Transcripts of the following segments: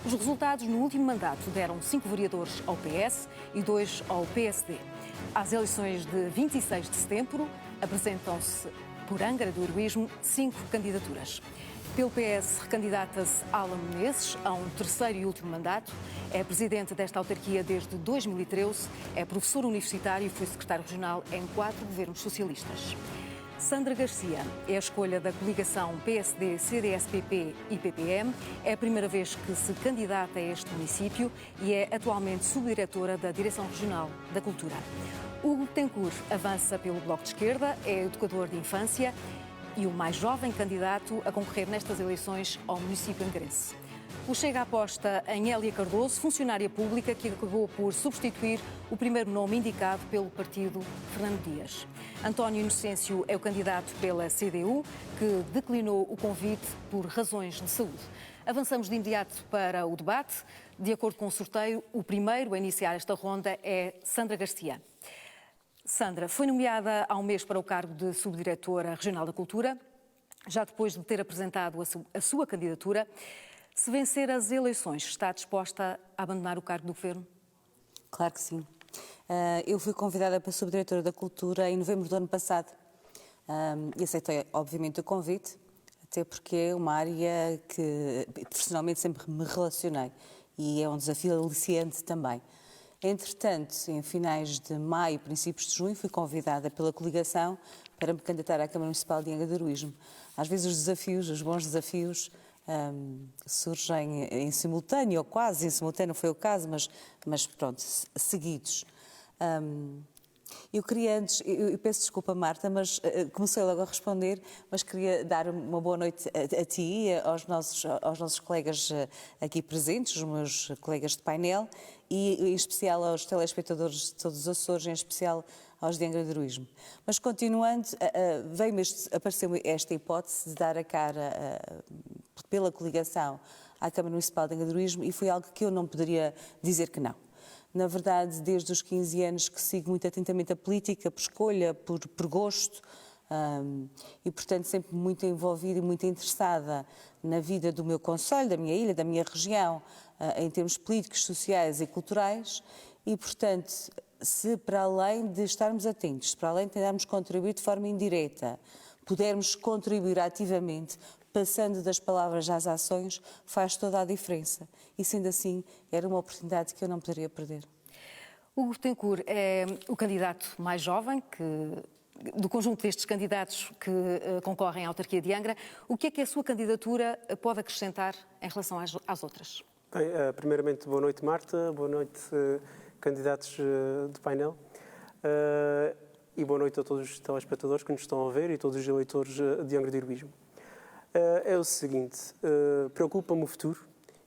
Os resultados no último mandato deram 5 vereadores ao PS e 2 ao PSD. Às eleições de 26 de setembro, apresentam-se por Angra do Heroísmo 5 candidaturas. Pelo PS, recandidata-se Ala Menezes a um terceiro e último mandato. É presidente desta autarquia desde 2013, é professor universitário e foi secretário regional em 4 governos socialistas. Sandra Garcia é a escolha da coligação PSD, CDS-PP e PPM. É a primeira vez que se candidata a este município e é atualmente subdiretora da Direção Regional da Cultura. Hugo Betancourt avança pelo Bloco de Esquerda, é educador de infância e o mais jovem candidato a concorrer nestas eleições ao município angrense. O Chega aposta em Hélia Cardoso, funcionária pública que acabou por substituir o primeiro nome indicado pelo partido Fernando Dias. António Inocêncio é o candidato pela CDU, que declinou o convite por razões de saúde. Avançamos de imediato para o debate. De acordo com o sorteio, o primeiro a iniciar esta ronda é Sandra Garcia. Sandra, foi nomeada há um mês para o cargo de Subdiretora Regional da Cultura, já depois de ter apresentado a sua candidatura. Se vencer as eleições, está disposta a abandonar o cargo do Governo? Claro que sim. Eu fui convidada para Subdiretora da Cultura em novembro do ano passado e aceitei, obviamente, o convite, até porque é uma área que profissionalmente sempre me relacionei e é um desafio aliciante também. Entretanto, em finais de maio, princípios de junho, fui convidada pela coligação para me candidatar à Câmara Municipal de Angra do Heroísmo. Às vezes os desafios, os bons desafios, surgem em simultâneo, ou quase em simultâneo, não foi o caso, mas pronto, seguidos. Eu queria antes, eu peço desculpa, Marta, mas comecei logo a responder, mas queria dar uma boa noite a ti, aos nossos colegas aqui presentes, os meus colegas de painel, e em especial aos telespectadores de todos os Açores, em especial aos de Angra do Heroísmo. Mas continuando, apareceu-me esta hipótese de dar a cara pela coligação à Câmara Municipal de Angra do Heroísmo e foi algo que eu não poderia dizer que não. Na verdade, desde os 15 anos que sigo muito atentamente a política, por escolha, por gosto, e, portanto, sempre muito envolvida e muito interessada na vida do meu concelho, da minha ilha, da minha região, em termos políticos, sociais e culturais, e, portanto, se para além de estarmos atentos, para além de tentarmos contribuir de forma indireta, pudermos contribuir ativamente, passando das palavras às ações, faz toda a diferença. E, sendo assim, era uma oportunidade que eu não poderia perder. Hugo Betancourt é o candidato mais jovem do conjunto destes candidatos que concorrem à autarquia de Angra. O que é que a sua candidatura pode acrescentar em relação às outras? Bem, primeiramente, boa noite, Marta. Boa noite, candidatos de painel. E boa noite a todos os telespectadores que nos estão a ver e todos os eleitores de Angra do Heroísmo. É o seguinte, preocupa-me o futuro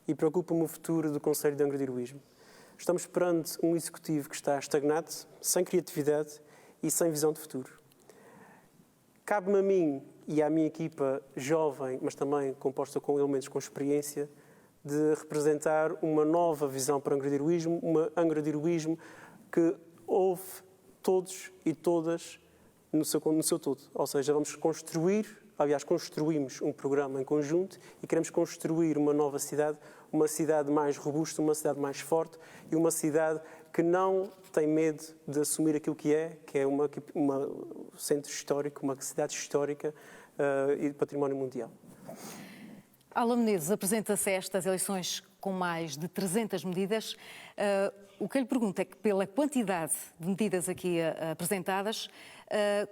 e preocupa-me o futuro do Concelho de Angra do Heroísmo. Estamos perante um executivo que está estagnado, sem criatividade e sem visão de futuro. Cabe-me a mim e à minha equipa jovem, mas também composta com elementos com experiência, de representar uma nova visão para Angra do Heroísmo, uma Angra do Heroísmo que ouve todos e todas no seu todo. Ou seja, vamos construir, aliás, construímos um programa em conjunto e queremos construir uma nova cidade, uma cidade mais robusta, uma cidade mais forte e uma cidade que não tem medo de assumir aquilo que é um centro histórico, uma cidade histórica e de património mundial. Ala Menezes apresenta-se a estas eleições com mais de 300 medidas. O que eu lhe pergunto é que, pela quantidade de medidas aqui apresentadas,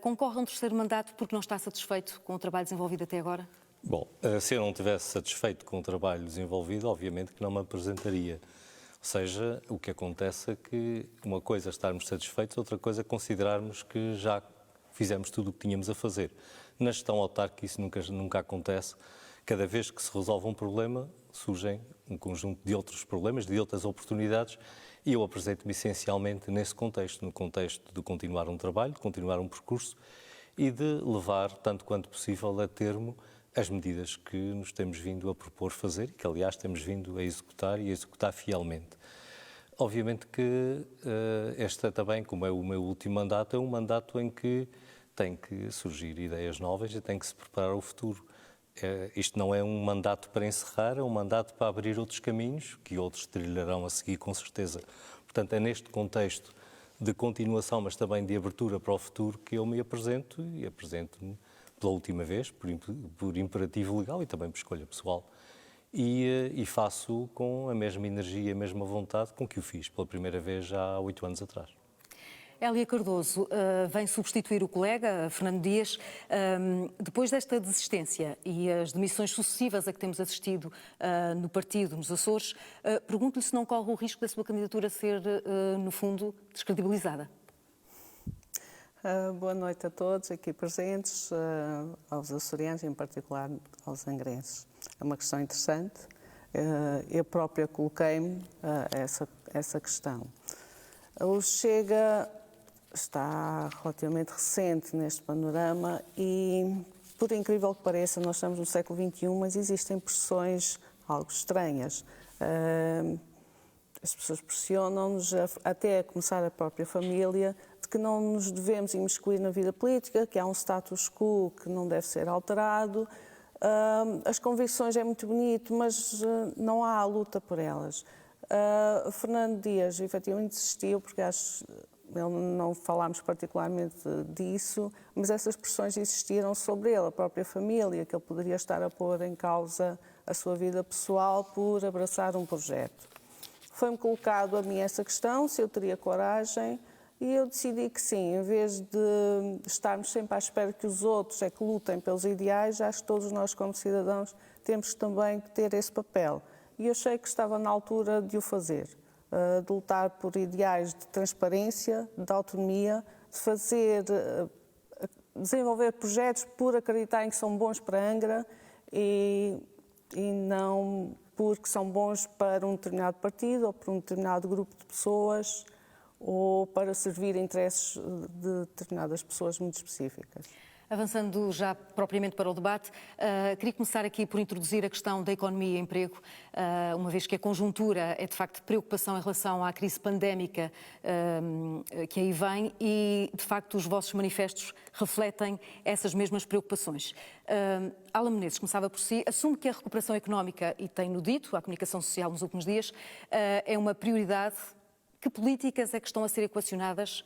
concorre a um terceiro mandato porque não está satisfeito com o trabalho desenvolvido até agora? Bom, se eu não estivesse satisfeito com o trabalho desenvolvido, obviamente que não me apresentaria. Ou seja, o que acontece é que uma coisa é estarmos satisfeitos, outra coisa é considerarmos que já fizemos tudo o que tínhamos a fazer. Na gestão autárquica isso nunca acontece. Cada vez que se resolve um problema, surgem um conjunto de outros problemas, de outras oportunidades, e eu apresento-me essencialmente nesse contexto, no contexto de continuar um trabalho, de continuar um percurso e de levar, tanto quanto possível, a termo as medidas que nos temos vindo a propor fazer e que, aliás, temos vindo a executar e a executar fielmente. Obviamente que esta também, como é o meu último mandato, é um mandato em que tem que surgir ideias novas e tem que se preparar ao futuro. isto não é um mandato para encerrar, é um mandato para abrir outros caminhos, que outros trilharão a seguir, com certeza. Portanto, é neste contexto de continuação, mas também de abertura para o futuro, que eu me apresento, e apresento-me pela última vez, por imperativo legal e também por escolha pessoal. E faço com a mesma energia e a mesma vontade com que o fiz pela primeira vez há 8 anos atrás. Hélia Cardoso vem substituir o colega, Fernando Dias. Depois desta desistência e as demissões sucessivas a que temos assistido no partido, nos Açores, pergunto-lhe se não corre o risco da sua candidatura ser, no fundo, descredibilizada. Boa noite a todos aqui presentes, aos açorianos, em particular aos angrenses. É uma questão interessante. Eu própria coloquei-me essa questão. O Chega está relativamente recente neste panorama e, por incrível que pareça, nós estamos no século XXI, mas existem pressões algo estranhas. As pessoas pressionam-nos, até a começar a própria família, de que não nos devemos imiscuir na vida política, que há um status quo que não deve ser alterado. As convicções é muito bonito, mas não há a luta por elas. Fernando Dias, efetivamente, desistiu, porque não falámos particularmente disso, mas essas pressões existiram sobre ele, a própria família, que ele poderia estar a pôr em causa a sua vida pessoal por abraçar um projeto. Foi-me colocado a mim essa questão, se eu teria coragem, e eu decidi que sim, em vez de estarmos sempre à espera que os outros é que lutem pelos ideais, acho que todos nós, como cidadãos, temos também que ter esse papel. E eu achei que estava na altura de o fazer, de lutar por ideais de transparência, de autonomia, de desenvolver projetos por acreditarem que são bons para Angra e não porque são bons para um determinado partido ou para um determinado grupo de pessoas ou para servir interesses de determinadas pessoas muito específicas. Avançando já propriamente para o debate, queria começar aqui por introduzir a questão da economia e emprego, uma vez que a conjuntura é de facto preocupação em relação à crise pandémica que aí vem e de facto os vossos manifestos refletem essas mesmas preocupações. Alan Menezes, começava por si, assume que a recuperação económica, e tem-no dito à comunicação social nos últimos dias, é uma prioridade. Que políticas é que estão a ser equacionadas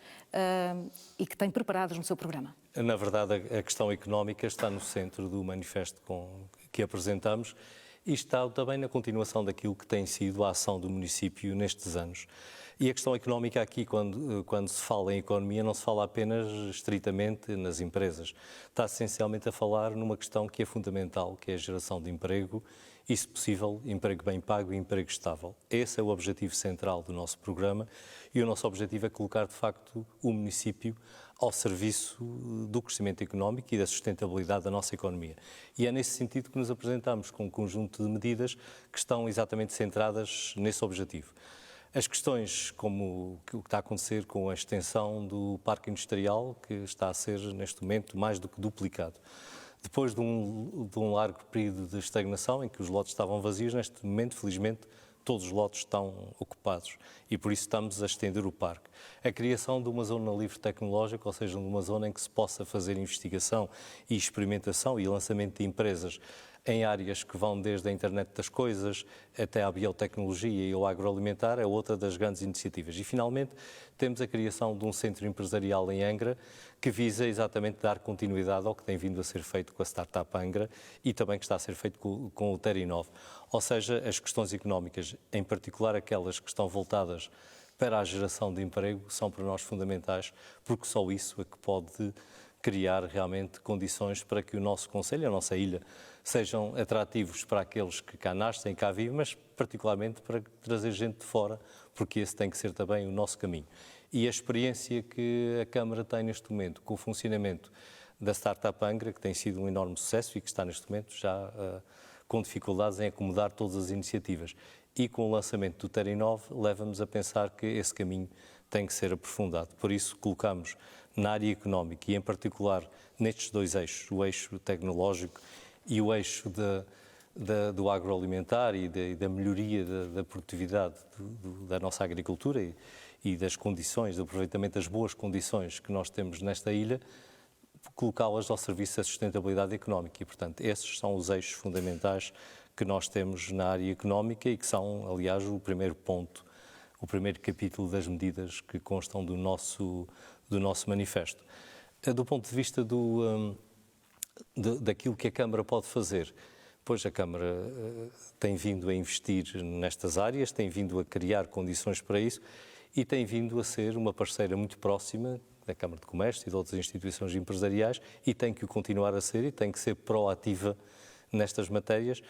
e que tem preparadas no seu programa? Na verdade, a questão económica está no centro do manifesto que apresentamos e está também na continuação daquilo que tem sido a ação do município nestes anos. E a questão económica aqui, quando se fala em economia, não se fala apenas estritamente nas empresas. Está essencialmente a falar numa questão que é fundamental, que é a geração de emprego e, se possível, emprego bem pago e emprego estável. Esse é o objetivo central do nosso programa e o nosso objetivo é colocar, de facto, o município ao serviço do crescimento económico e da sustentabilidade da nossa economia. E é nesse sentido que nos apresentamos com um conjunto de medidas que estão exatamente centradas nesse objetivo. As questões como o que está a acontecer com a extensão do parque industrial, que está a ser, neste momento, mais do que duplicado. Depois de um largo período de estagnação, em que os lotes estavam vazios, neste momento, felizmente, todos os lotes estão ocupados e por isso estamos a estender o parque. A criação de uma zona livre tecnológica, ou seja, de uma zona em que se possa fazer investigação e experimentação e lançamento de empresas em áreas que vão desde a internet das coisas até à biotecnologia e ao agroalimentar, é outra das grandes iniciativas. E, finalmente, temos a criação de um centro empresarial em Angra que visa exatamente dar continuidade ao que tem vindo a ser feito com a Startup Angra e também que está a ser feito com o Terinov. Ou seja, as questões económicas, em particular aquelas que estão voltadas para a geração de emprego, são para nós fundamentais, porque só isso é que pode criar realmente condições para que o nosso concelho, a nossa ilha, sejam atrativos para aqueles que cá nascem, cá vivem, mas particularmente para trazer gente de fora, porque esse tem que ser também o nosso caminho. E a experiência que a Câmara tem neste momento com o funcionamento da Startup Angra, que tem sido um enorme sucesso e que está neste momento já com dificuldades em acomodar todas as iniciativas, e com o lançamento do Terinov, leva-nos a pensar que esse caminho tem que ser aprofundado. Por isso, colocamos na área económica e, em particular, nestes dois eixos, o eixo tecnológico e o eixo do agroalimentar e da melhoria da produtividade da nossa agricultura e das condições, do aproveitamento das boas condições que nós temos nesta ilha, colocá-las ao serviço da sustentabilidade económica e, portanto, esses são os eixos fundamentais que nós temos na área económica e que são, aliás, o primeiro ponto, o primeiro capítulo das medidas que constam do nosso manifesto. Do ponto de vista daquilo que a Câmara pode fazer, pois a Câmara tem vindo a investir nestas áreas, tem vindo a criar condições para isso e tem vindo a ser uma parceira muito próxima da Câmara de Comércio e de outras instituições empresariais e tem que o continuar a ser e tem que ser proativa nestas matérias,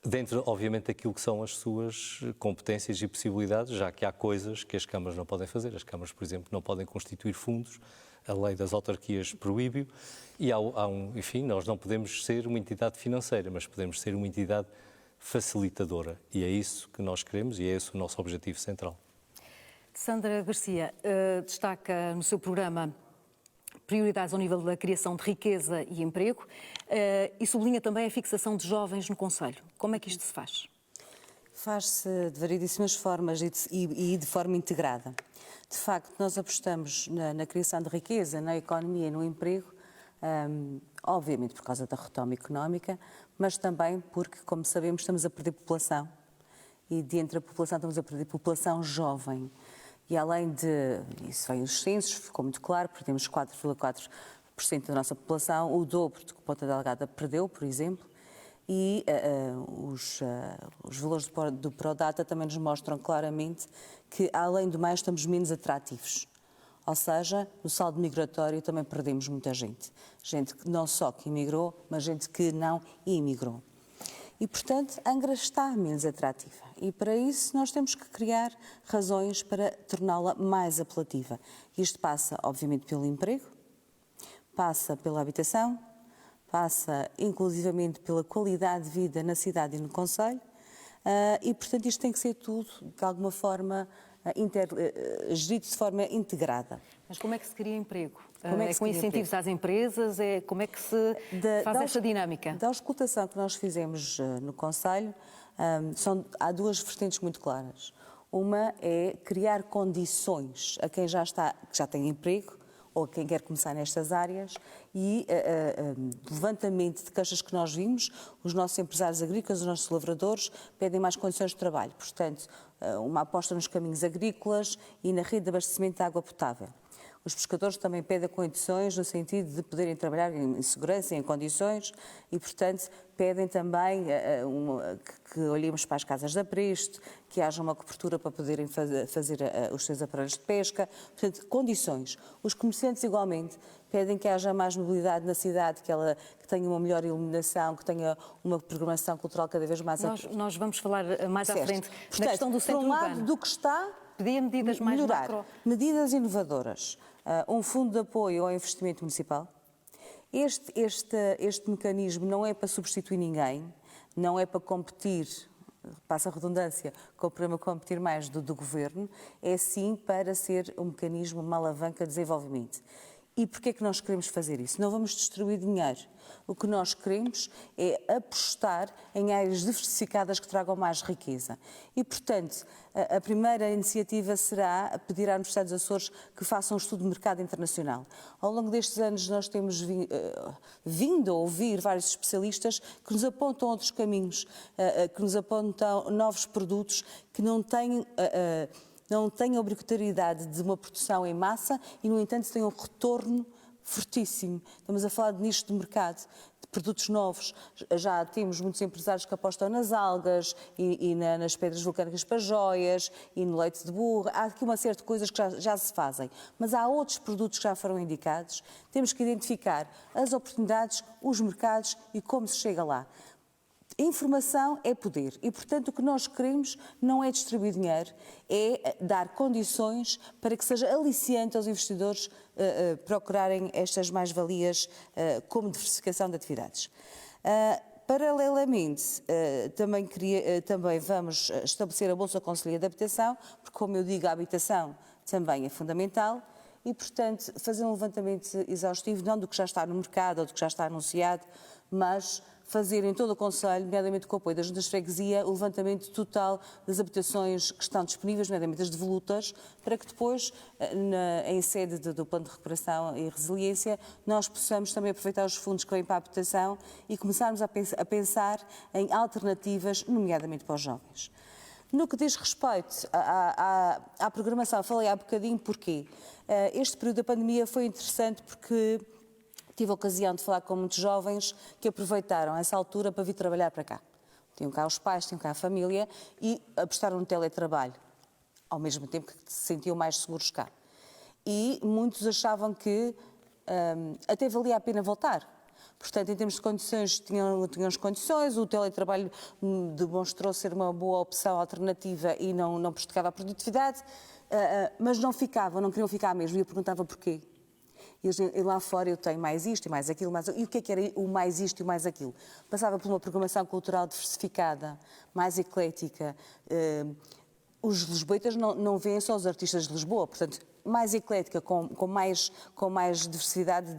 dentro, obviamente, daquilo que são as suas competências e possibilidades, já que há coisas que as câmaras não podem fazer. As câmaras, por exemplo, não podem constituir fundos, a lei das autarquias proíbe-o, e enfim, nós não podemos ser uma entidade financeira, mas podemos ser uma entidade facilitadora. E é isso que nós queremos e é esse o nosso objetivo central. Sandra Garcia destaca no seu programa prioridades ao nível da criação de riqueza e emprego e sublinha também a fixação de jovens no Conselho. Como é que isto se faz? Faz-se de variedíssimas formas e de forma integrada. De facto, nós apostamos na criação de riqueza, na economia e no emprego, obviamente por causa da retoma económica, mas também porque, como sabemos, estamos a perder população e dentro da população estamos a perder população jovem. E além isso vem os censos, ficou muito claro, perdemos 4,4% da nossa população, o dobro que Ponta Delgada perdeu, por exemplo, e os valores do Prodata também nos mostram claramente que, além do mais, estamos menos atrativos. Ou seja, no saldo migratório também perdemos muita gente. Gente que não só que imigrou, mas gente que não imigrou. E, portanto, Angra está menos atrativa. E, para isso, nós temos que criar razões para torná-la mais apelativa. Isto passa, obviamente, pelo emprego, passa pela habitação, passa, inclusivamente, pela qualidade de vida na cidade e no concelho. E, portanto, isto tem que ser tudo, de alguma forma, gerido de forma integrada. Mas como é que se cria emprego? É com incentivos às empresas? Como é que se faz essa dinâmica? Da auscultação que nós fizemos no Conselho, há duas vertentes muito claras. Uma é criar condições a quem que já tem emprego, ou a quem quer começar nestas áreas, e levantamento de queixas que nós vimos, os nossos empresários agrícolas, os nossos lavradores pedem mais condições de trabalho. Portanto, uma aposta nos caminhos agrícolas e na rede de abastecimento de água potável. Os pescadores também pedem condições no sentido de poderem trabalhar em segurança e em condições e, portanto, pedem também que olhemos para as casas de apresto, que haja uma cobertura para poderem fazer os seus aparelhos de pesca. Portanto, condições. Os comerciantes, igualmente, pedem que haja mais mobilidade na cidade, que tenha uma melhor iluminação, que tenha uma programação cultural cada vez mais... Nós vamos falar mais à frente Portanto, na questão do centro urbano. Por um lado do que está... Pedia medidas mais melhorar. macro. Medidas inovadoras. Um fundo de apoio ao investimento municipal. Este mecanismo não é para substituir ninguém, não é para competir, passa a redundância, com o programa Competir Mais do Governo, é sim para ser um mecanismo, uma alavanca de desenvolvimento. E porquê é que nós queremos fazer isso? Não vamos destruir dinheiro. O que nós queremos é apostar em áreas diversificadas que tragam mais riqueza. E, portanto, a primeira iniciativa será pedir à Universidade dos Açores que faça um estudo de mercado internacional. Ao longo destes anos nós temos vindo a ouvir vários especialistas que nos apontam outros caminhos, que nos apontam novos produtos que não têm a obrigatoriedade de uma produção em massa e, no entanto, têm um retorno fortíssimo. Estamos a falar de nicho de mercado, de produtos novos. Já temos muitos empresários que apostam nas algas e nas pedras vulcânicas para joias e no leite de burro. Há aqui uma série de coisas que já se fazem. Mas há outros produtos que já foram indicados. Temos que identificar as oportunidades, os mercados e como se chega lá. Informação é poder e, portanto, o que nós queremos não é distribuir dinheiro, é dar condições para que seja aliciante aos investidores procurarem estas mais-valias como diversificação de atividades. Paralelamente, também vamos estabelecer a Bolsa Conselhia de Habitação, porque, como eu digo, a habitação também é fundamental e, portanto, fazer um levantamento exaustivo, não do que já está no mercado ou do que já está anunciado, mas fazer em todo o Conselho, nomeadamente com o apoio das juntas de freguesia, o levantamento total das habitações que estão disponíveis, nomeadamente as devolutas, para que depois, em sede do Plano de Recuperação e Resiliência, nós possamos também aproveitar os fundos que vêm para a habitação e começarmos a pensar em alternativas, nomeadamente para os jovens. No que diz respeito à programação, falei há bocadinho porquê. Este período da pandemia foi interessante porque tive a ocasião de falar com muitos jovens que aproveitaram essa altura para vir trabalhar para cá. Tinham cá os pais, tinham cá a família e apostaram no teletrabalho, ao mesmo tempo que se sentiam mais seguros cá. E muitos achavam que até valia a pena voltar. Portanto, em termos de condições, tinham as condições, o teletrabalho demonstrou ser uma boa opção alternativa e não prejudicava a produtividade, mas não queriam ficar mesmo. E eu perguntava porquê. E lá fora eu tenho mais isto e mais aquilo, e o que é que era o mais isto e o mais aquilo? Passava por uma programação cultural diversificada, mais eclética. Os lisboetas não veem só os artistas de Lisboa, portanto, mais eclética, com mais diversidade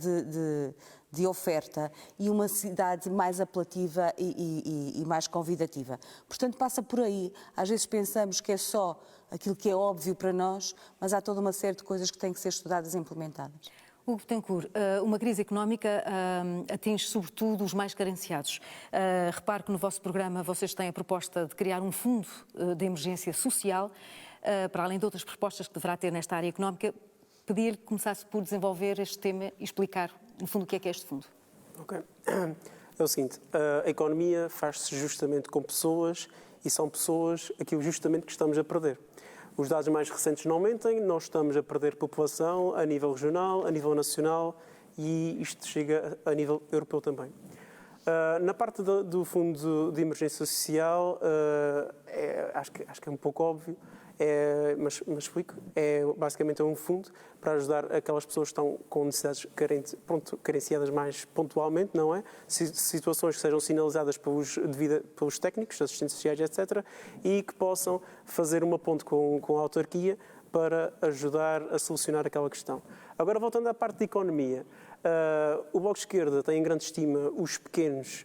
de oferta e uma cidade mais apelativa e mais convidativa. Portanto, passa por aí. Às vezes pensamos que é só aquilo que é óbvio para nós, mas há toda uma série de coisas que têm que ser estudadas e implementadas. Hugo Betancourt, uma crise económica atinge sobretudo os mais carenciados. Repare que no vosso programa vocês têm a proposta de criar um fundo de emergência social, para além de outras propostas que deverá ter nesta área económica. Pedir-lhe que começasse por desenvolver este tema e explicar, no fundo, o que é este fundo. Ok. É o seguinte, a economia faz-se justamente com pessoas e são pessoas aquilo justamente que estamos a perder. Os dados mais recentes não mentem, nós estamos a perder população a nível regional, a nível nacional e isto chega a nível europeu também. Na parte do Fundo de Emergência Social, acho que é um pouco óbvio, mas explico. Basicamente é um fundo para ajudar aquelas pessoas que estão com necessidades carenciadas mais pontualmente, não é? Situações que sejam sinalizadas pelos técnicos, assistentes sociais, etc., e que possam fazer uma ponte com a autarquia para ajudar a solucionar aquela questão. Agora, voltando à parte da economia, o Bloco de Esquerda tem em grande estima os pequenos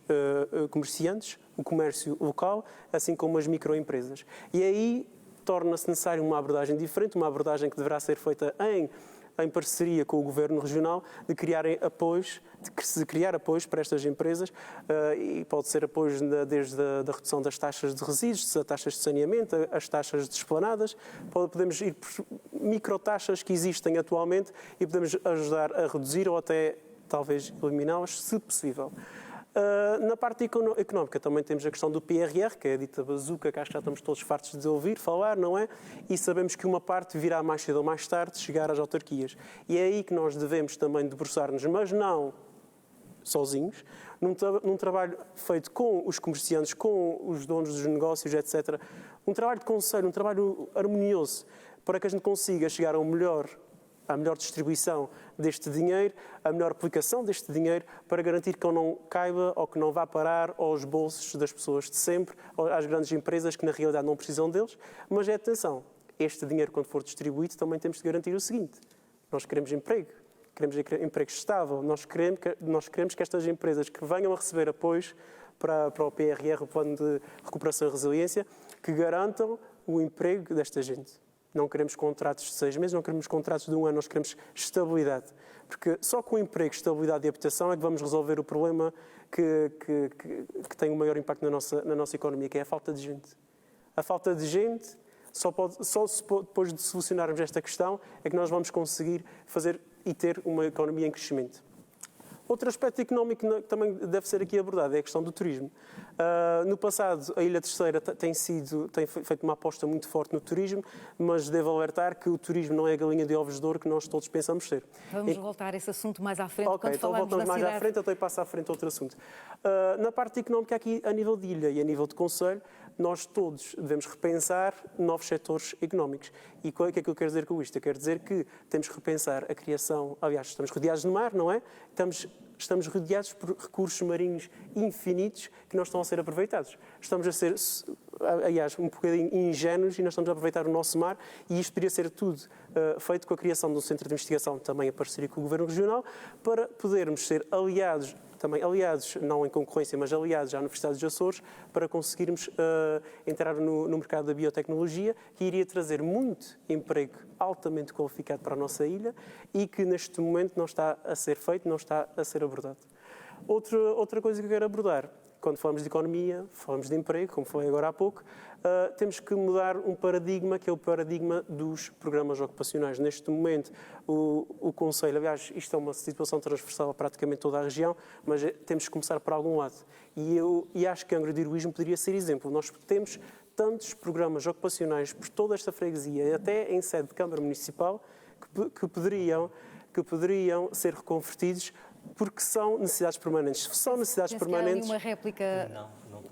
comerciantes, o comércio local, assim como as microempresas. E aí torna-se necessária uma abordagem diferente, uma abordagem que deverá ser feita em parceria com o Governo Regional, de criar apoios para estas empresas, e pode ser apoios desde a redução das taxas de resíduos, as taxas de saneamento, as taxas de esplanadas. Podemos ir por microtaxas que existem atualmente e podemos ajudar a reduzir ou até talvez eliminá-las, se possível. Na parte económica também temos a questão do PRR, que é a dita bazuca, que acho que já estamos todos fartos de ouvir falar, não é? E sabemos que uma parte virá mais cedo ou mais tarde chegar às autarquias. E é aí que nós devemos também debruçar-nos, mas não sozinhos, num trabalho feito com os comerciantes, com os donos dos negócios, etc. Um trabalho de conselho, um trabalho harmonioso, para que a gente consiga chegar à melhor distribuição deste dinheiro, a melhor aplicação deste dinheiro, para garantir que ele não caiba ou que não vá parar aos bolsos das pessoas de sempre, ou às grandes empresas que na realidade não precisam deles. Mas atenção, este dinheiro, quando for distribuído, também temos de garantir o seguinte: nós queremos emprego estável, nós queremos que estas empresas que venham a receber apoios para o PRR, o Plano de Recuperação e Resiliência, que garantam o emprego desta gente. Não queremos contratos de 6 meses, não queremos contratos de 1 ano, nós queremos estabilidade. Porque só com o emprego, estabilidade e habitação é que vamos resolver o problema que tem o maior impacto na nossa economia, que é a falta de gente. A falta de gente, depois de solucionarmos esta questão, é que nós vamos conseguir fazer e ter uma economia em crescimento. Outro aspecto económico que também deve ser aqui abordado é a questão do turismo. No passado, a Ilha Terceira tem feito uma aposta muito forte no turismo, mas devo alertar que o turismo não é a galinha de ovos de ouro que nós todos pensamos ser. Vamos voltar a esse assunto mais à frente, quando falarmos da cidade. Mais à frente, até passo à frente outro assunto. Na parte económica, aqui a nível de ilha e a nível de concelho, nós todos devemos repensar novos setores económicos. E o que é que eu quero dizer com isto? Eu quero dizer que temos que repensar a criação. Aliás, estamos rodeados de mar, não é? Estamos rodeados por recursos marinhos infinitos que não estão a ser aproveitados. Estamos a ser, aliás, um bocadinho ingênuos e nós estamos a aproveitar o nosso mar, e isto poderia ser tudo feito com a criação de um centro de investigação, também a parceria com o Governo Regional, para podermos ser aliados também aliados, não em concorrência, mas aliados à Universidade dos Açores, para conseguirmos entrar no mercado da biotecnologia, que iria trazer muito emprego altamente qualificado para a nossa ilha e que neste momento não está a ser feito, não está a ser abordado. Outra coisa que eu quero abordar, quando falamos de economia, falamos de emprego, como falei agora há pouco, temos que mudar um paradigma, que é o paradigma dos programas ocupacionais. Neste momento, o Conselho, aliás, isto é uma situação transversal a praticamente toda a região, mas temos que começar por algum lado. E acho que Angra do Heroísmo poderia ser exemplo. Nós temos tantos programas ocupacionais por toda esta freguesia, até em sede de Câmara Municipal, que poderiam ser reconvertidos porque são necessidades permanentes. São necessidades permanentes. Há uma réplica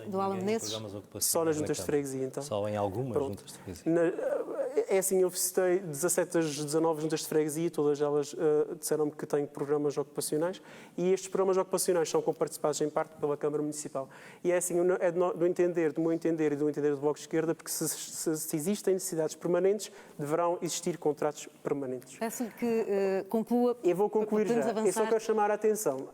do Alan Menezes? Só nas juntas de freguesia, então? Só em algumas juntas de freguesia. É assim, eu visitei 17 das 19 juntas de freguesia, todas elas disseram-me que têm programas ocupacionais e estes programas ocupacionais são comparticipados em parte pela Câmara Municipal. E é assim, é do meu entender e do entender do Bloco de Esquerda, porque se existem necessidades permanentes, deverão existir contratos permanentes. Peço que conclua. Eu vou concluir já. Avançar. Eu só quero chamar a atenção.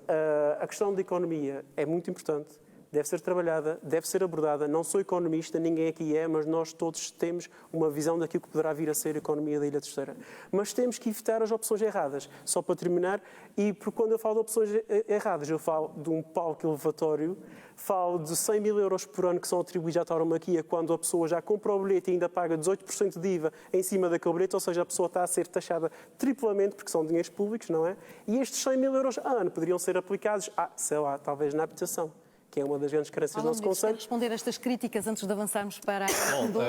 A questão da economia é muito importante. Deve ser trabalhada, deve ser abordada. Não sou economista, ninguém aqui é, mas nós todos temos uma visão daquilo que poderá vir a ser a economia da Ilha Terceira. Mas temos que evitar as opções erradas. Só para terminar, e porque quando eu falo de opções erradas, eu falo de um palco elevatório, falo de 100 mil euros por ano que são atribuídos à tauromaquia quando a pessoa já compra o bilhete e ainda paga 18% de IVA em cima daquele bilhete, ou seja, a pessoa está a ser taxada triplamente porque são dinheiros públicos, não é? E estes 100 mil euros a ano poderiam ser aplicados, sei lá, talvez na habitação, que é uma das grandes carências do nosso Conselho. Responder a estas críticas antes de avançarmos para a Bom,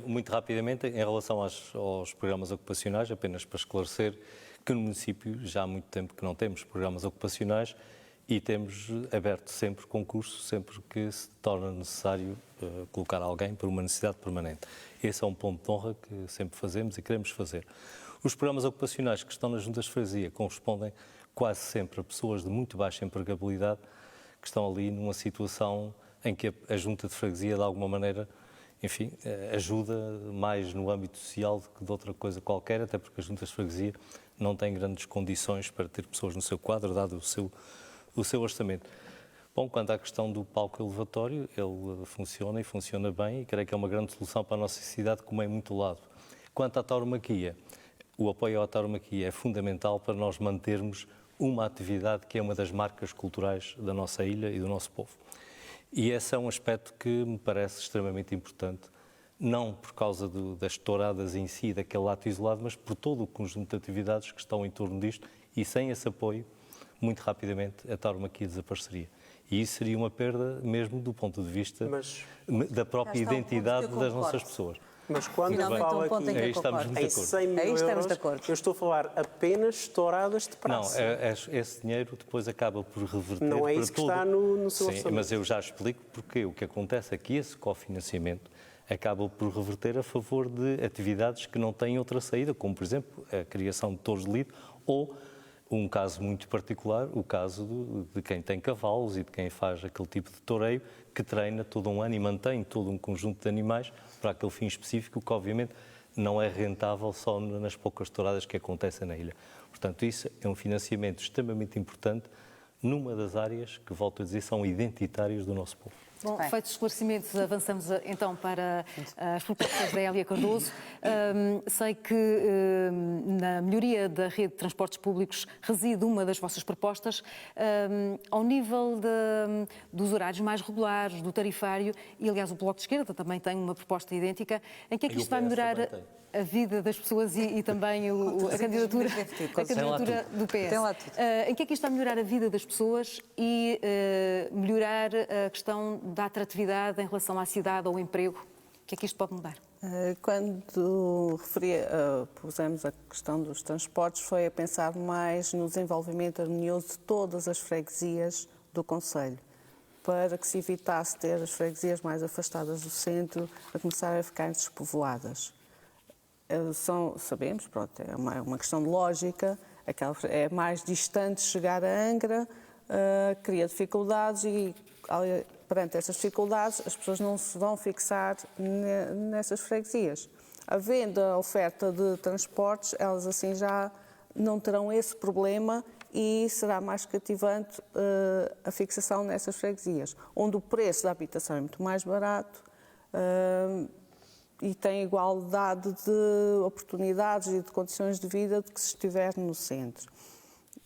muito rapidamente, em relação aos programas ocupacionais, apenas para esclarecer que no município já há muito tempo que não temos programas ocupacionais e temos aberto sempre concurso, sempre que se torna necessário colocar alguém por uma necessidade permanente. Esse é um ponto de honra que sempre fazemos e queremos fazer. Os programas ocupacionais que estão nas juntas de freguesia correspondem quase sempre a pessoas de muito baixa empregabilidade que estão ali numa situação em que a junta de freguesia, de alguma maneira, enfim, ajuda mais no âmbito social do que de outra coisa qualquer, até porque as juntas de freguesia não têm grandes condições para ter pessoas no seu quadro, dado o seu orçamento. Bom, quanto à questão do palco elevatório, ele funciona e funciona bem e creio que é uma grande solução para a nossa cidade, como é em muito lado. Quanto à tauromaquia, o apoio à tauromaquia é fundamental para nós mantermos uma atividade que é uma das marcas culturais da nossa ilha e do nosso povo. E esse é um aspecto que me parece extremamente importante, não por causa das touradas em si, daquele ato isolado, mas por todo o conjunto de atividades que estão em torno disto e sem esse apoio, muito rapidamente, a tauromaquia desapareceria. E isso seria uma perda mesmo do ponto de vista da própria identidade das nossas pessoas. Mas quando falo aqui em 100 mil euros, eu estou a falar apenas de touradas de praça. Não, esse dinheiro depois acaba por reverter. Não é isso que está no seu orçamento. Sim, mas eu já explico porque o que acontece aqui, esse cofinanciamento, acaba por reverter a favor de atividades que não têm outra saída, como, por exemplo, a criação de touros de lido ou um caso muito particular, o caso de quem tem cavalos e de quem faz aquele tipo de toureio que treina todo um ano e mantém todo um conjunto de animais para aquele fim específico, que obviamente não é rentável só nas poucas touradas que acontecem na ilha. Portanto, isso é um financiamento extremamente importante numa das áreas que, volto a dizer, são identitárias do nosso povo. Bom, feitos os esclarecimentos, avançamos então para as propostas da Hélia Cardoso. Sei que na melhoria da rede de transportes públicos reside uma das vossas propostas. Ao nível dos horários mais regulares, do tarifário, e aliás o Bloco de Esquerda também tem uma proposta idêntica, em que é que isto vai melhorar a vida das pessoas e também a candidatura do PS. Em que é que isto vai melhorar a vida das pessoas e melhorar a questão da atratividade em relação à cidade ou ao emprego? O que é que isto pode mudar? Quando pusemos a questão dos transportes, foi a pensar mais no desenvolvimento harmonioso de todas as freguesias do concelho, para que se evitasse ter as freguesias mais afastadas do centro a começar a ficar despovoadas. Sabemos, pronto, é uma questão de lógica, é mais distante chegar a Angra, cria dificuldades e perante essas dificuldades as pessoas não se vão fixar nessas freguesias. Havendo a oferta de transportes, elas assim já não terão esse problema e será mais cativante a fixação nessas freguesias, onde o preço da habitação é muito mais barato e tem igualdade de oportunidades e de condições de vida do que se estiver no centro.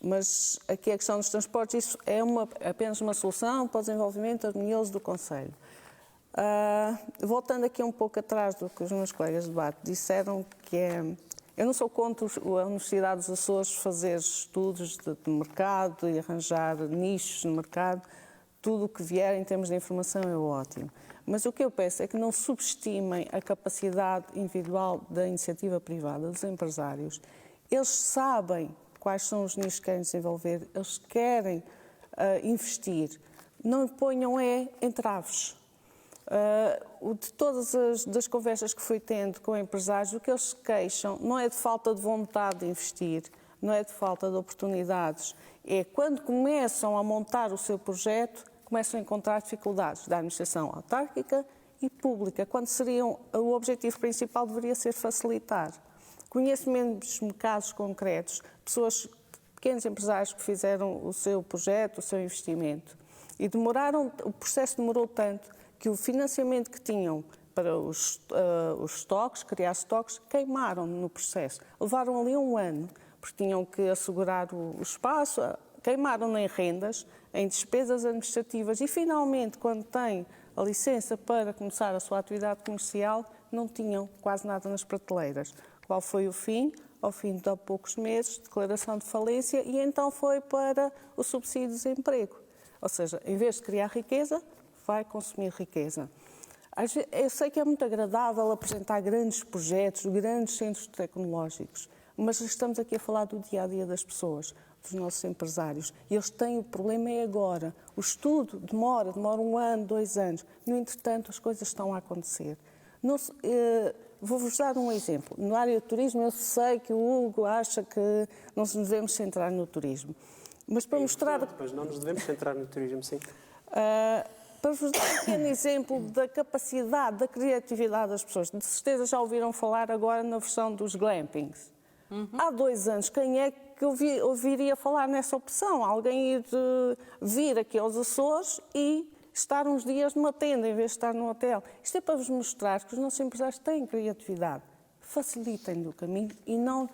Mas aqui a questão dos transportes, isso é apenas uma solução para o desenvolvimento harmonioso do concelho. Voltando aqui um pouco atrás do que os meus colegas de debate disseram, que é... Eu não sou contra a Universidade dos Açores fazer estudos de mercado e arranjar nichos no mercado. Tudo o que vier em termos de informação é ótimo. Mas o que eu peço é que não subestimem a capacidade individual da iniciativa privada, dos empresários. Eles sabem quais são os nichos que querem desenvolver, eles querem investir. Não ponham entraves. De todas as conversas que fui tendo com empresários, o que eles se queixam não é de falta de vontade de investir, não é de falta de oportunidades, é quando começam a montar o seu projeto, começam a encontrar dificuldades da administração autárquica e pública, quando o objetivo principal deveria ser facilitar. Conheço mesmo casos concretos, pequenos empresários que fizeram o seu projeto, o seu investimento, e o processo demorou tanto que o financiamento que tinham para os estoques, criar estoques, queimaram no processo. Levaram ali 1 ano, porque tinham que assegurar o espaço, queimaram em rendas, em despesas administrativas e, finalmente, quando têm a licença para começar a sua atividade comercial, não tinham quase nada nas prateleiras. Qual foi o fim? Ao fim de poucos meses, declaração de falência, e então foi para o subsídio de desemprego. Ou seja, em vez de criar riqueza, vai consumir riqueza. Eu sei que é muito agradável apresentar grandes projetos, grandes centros tecnológicos, mas estamos aqui a falar do dia-a-dia das pessoas, dos nossos empresários. E eles têm o problema agora. O estudo demora 1 ano, 2 anos. No entretanto, as coisas estão a acontecer. Vou-vos dar um exemplo. Na área do turismo, eu sei que o Hugo acha que não nos devemos centrar no turismo. Mas para mostrar... Mas não nos devemos centrar no turismo, sim. Para vos dar um pequeno exemplo da capacidade, da criatividade das pessoas. De certeza já ouviram falar agora na versão dos glampings. Há 2 anos, quem é que ouviria falar nessa opção? Alguém ir vir aqui aos Açores e estar uns dias numa tenda em vez de estar num hotel. Isto é para vos mostrar que os nossos empresários têm criatividade. Facilitem-lhe o caminho e não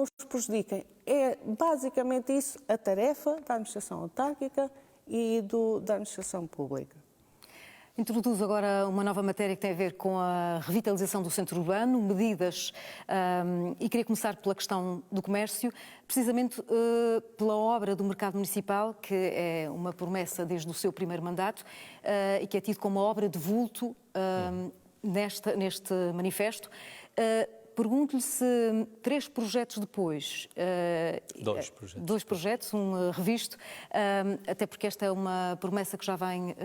os prejudiquem. É basicamente isso a tarefa da administração autárquica e da administração pública. Introduzo agora uma nova matéria que tem a ver com a revitalização do centro urbano, medidas, e queria começar pela questão do comércio, precisamente pela obra do mercado municipal, que é uma promessa desde o seu primeiro mandato e que é tido como uma obra de vulto neste manifesto. Pergunto-lhe se 3 projetos depois... 2 projetos. 2 projetos, um revisto, até porque esta é uma promessa que já vem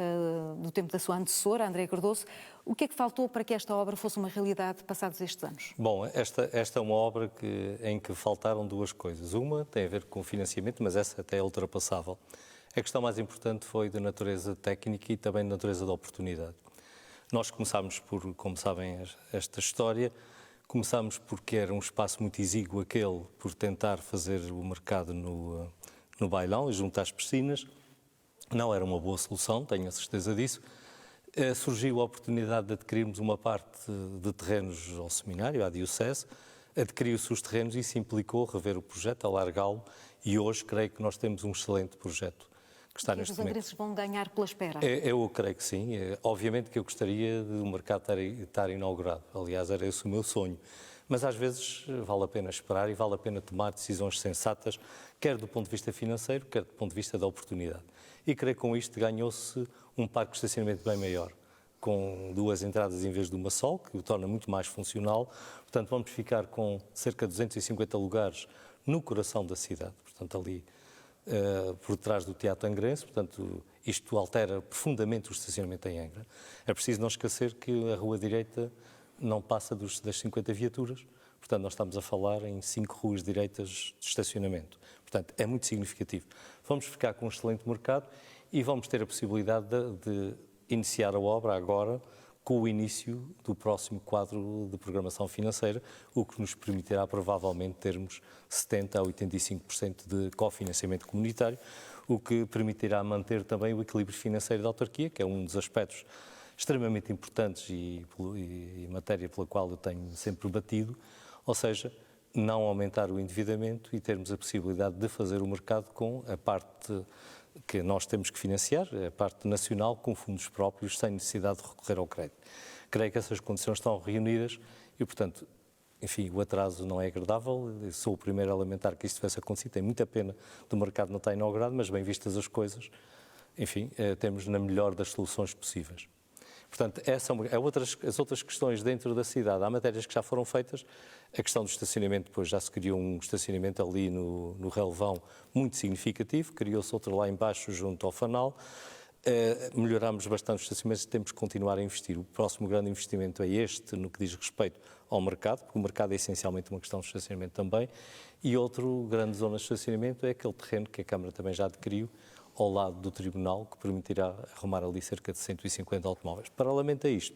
do tempo da sua antecessora, Andréa Cardoso. O que é que faltou para que esta obra fosse uma realidade passados estes anos? Bom, esta é uma obra em que faltaram 2 coisas. Uma tem a ver com o financiamento, mas essa até é ultrapassável. A questão mais importante foi de natureza técnica e também de natureza da oportunidade. Nós começámos por, como sabem, esta história... Começámos porque era um espaço muito exíguo aquele, por tentar fazer o mercado no bailão e junto às piscinas. Não era uma boa solução, tenho a certeza disso. Surgiu a oportunidade de adquirirmos uma parte de terrenos ao seminário, à Diocese. Adquiriu-se os terrenos e isso implicou rever o projeto, alargá-lo, e hoje creio que nós temos um excelente projeto que está neste momento. Os angrenses vão ganhar pela espera? Eu creio que sim. Obviamente que eu gostaria de o mercado estar inaugurado. Aliás, era esse o meu sonho. Mas às vezes vale a pena esperar e vale a pena tomar decisões sensatas, quer do ponto de vista financeiro, quer do ponto de vista da oportunidade. E creio que com isto ganhou-se um parque de estacionamento bem maior, com 2 entradas em vez de uma só, que o torna muito mais funcional. Portanto, vamos ficar com cerca de 250 lugares no coração da cidade. Portanto, ali... por trás do Teatro Angrense, portanto, isto altera profundamente o estacionamento em Angra. É preciso não esquecer que a Rua Direita não passa das 50 viaturas, portanto, nós estamos a falar em 5 ruas direitas de estacionamento. Portanto, é muito significativo. Vamos ficar com um excelente mercado e vamos ter a possibilidade de iniciar a obra agora com o início do próximo quadro de programação financeira, o que nos permitirá provavelmente termos 70% a 85% de cofinanciamento comunitário, o que permitirá manter também o equilíbrio financeiro da autarquia, que é um dos aspectos extremamente importantes e matéria pela qual eu tenho sempre batido, ou seja, não aumentar o endividamento e termos a possibilidade de fazer o mercado com a parte que nós temos que financiar, a parte nacional, com fundos próprios, sem necessidade de recorrer ao crédito. Creio que essas condições estão reunidas e, portanto, enfim, o atraso não é agradável. Eu sou o primeiro a lamentar que isto tivesse acontecido. Tem muita pena do mercado não estar inaugurado, mas bem vistas as coisas, enfim, temos na melhor das soluções possíveis. Portanto, as outras questões dentro da cidade, há matérias que já foram feitas. A questão do estacionamento, depois já se criou um estacionamento ali no relevão muito significativo, criou-se outro lá embaixo junto ao Fanal. Melhorámos bastante os estacionamentos e temos que continuar a investir. O próximo grande investimento é este, no que diz respeito ao mercado, porque o mercado é essencialmente uma questão de estacionamento também. E outro grande zona de estacionamento é aquele terreno que a Câmara também já adquiriu, ao lado do Tribunal, que permitirá arrumar ali cerca de 150 automóveis. Paralelamente a isto,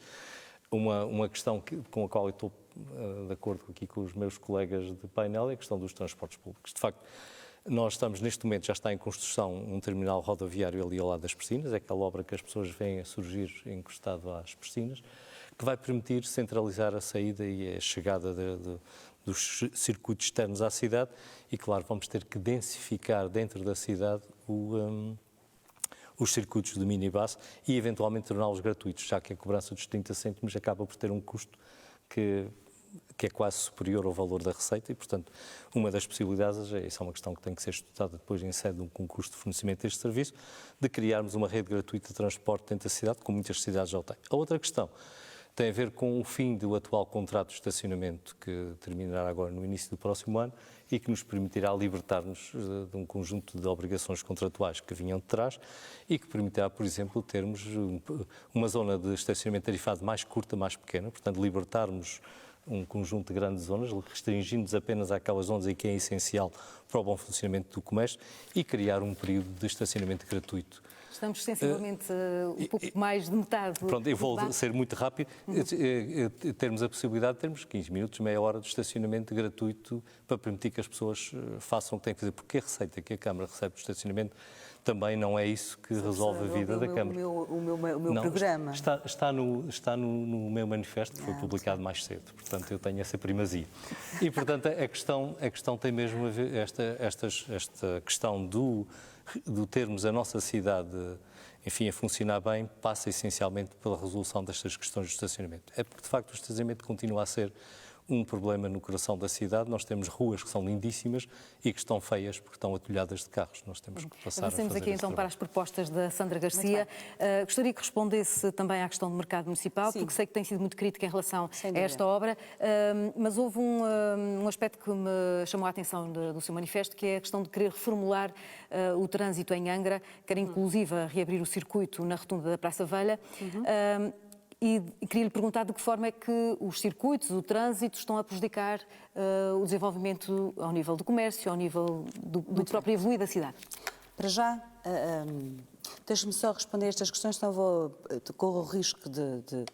uma questão com a qual eu estou de acordo aqui com os meus colegas de painel é a questão dos transportes públicos. De facto, nós estamos neste momento, já está em construção um terminal rodoviário ali ao lado das piscinas, é aquela obra que as pessoas veem a surgir encostado às piscinas, que vai permitir centralizar a saída e a chegada dos circuitos externos à cidade e, claro, vamos ter que densificar dentro da cidade os circuitos de minibus e, eventualmente, torná-los gratuitos, já que a cobrança dos 30 cêntimos acaba por ter um custo que é quase superior ao valor da receita e, portanto, uma das possibilidades, essa é uma questão que tem que ser estudada depois em sede de um concurso de fornecimento deste serviço, de criarmos uma rede gratuita de transporte dentro da cidade, como muitas cidades já têm. A outra questão tem a ver com o fim do atual contrato de estacionamento que terminará agora no início do próximo ano e que nos permitirá libertar-nos de um conjunto de obrigações contratuais que vinham de trás e que permitirá, por exemplo, termos uma zona de estacionamento tarifado mais curta, mais pequena, portanto, libertarmos um conjunto de grandes zonas, restringindo-nos apenas àquelas zonas em que é essencial para o bom funcionamento do comércio e criar um período de estacionamento gratuito. Estamos sensivelmente um pouco mais de metade. Pronto, eu vou ser muito rápido. Termos a possibilidade de termos 15 minutos, meia hora de estacionamento gratuito para permitir que as pessoas façam o que têm que fazer. Porque a receita que a Câmara recebe do estacionamento também não é isso que resolve a vida da Câmara. O meu programa. Está no meu manifesto, que foi publicado mais cedo. Portanto, eu tenho essa primazia. E, portanto, a questão tem mesmo a ver, esta questão do termos a nossa cidade, enfim, a funcionar bem, passa essencialmente pela resolução destas questões de estacionamento. É porque, de facto, o estacionamento continua a ser um problema no coração da cidade. Nós temos ruas que são lindíssimas e que estão feias porque estão atulhadas de carros. Nós temos que passar a fazer Passemos aqui então trabalho. para as propostas da Sandra Garcia. Gostaria que respondesse também à questão do mercado municipal, Sim. porque sei que tem sido muito crítica em relação Sem a dúvida. esta obra, mas houve um aspecto que me chamou a atenção do seu manifesto, que é a questão de querer reformular o trânsito em Angra, quer inclusive reabrir o circuito na rotunda da Praça Velha. E queria lhe perguntar de que forma é que os circuitos, o trânsito, estão a prejudicar o desenvolvimento ao nível do comércio, ao nível do próprio evoluir da cidade. Para já, deixe-me só responder a estas questões, senão corro o risco de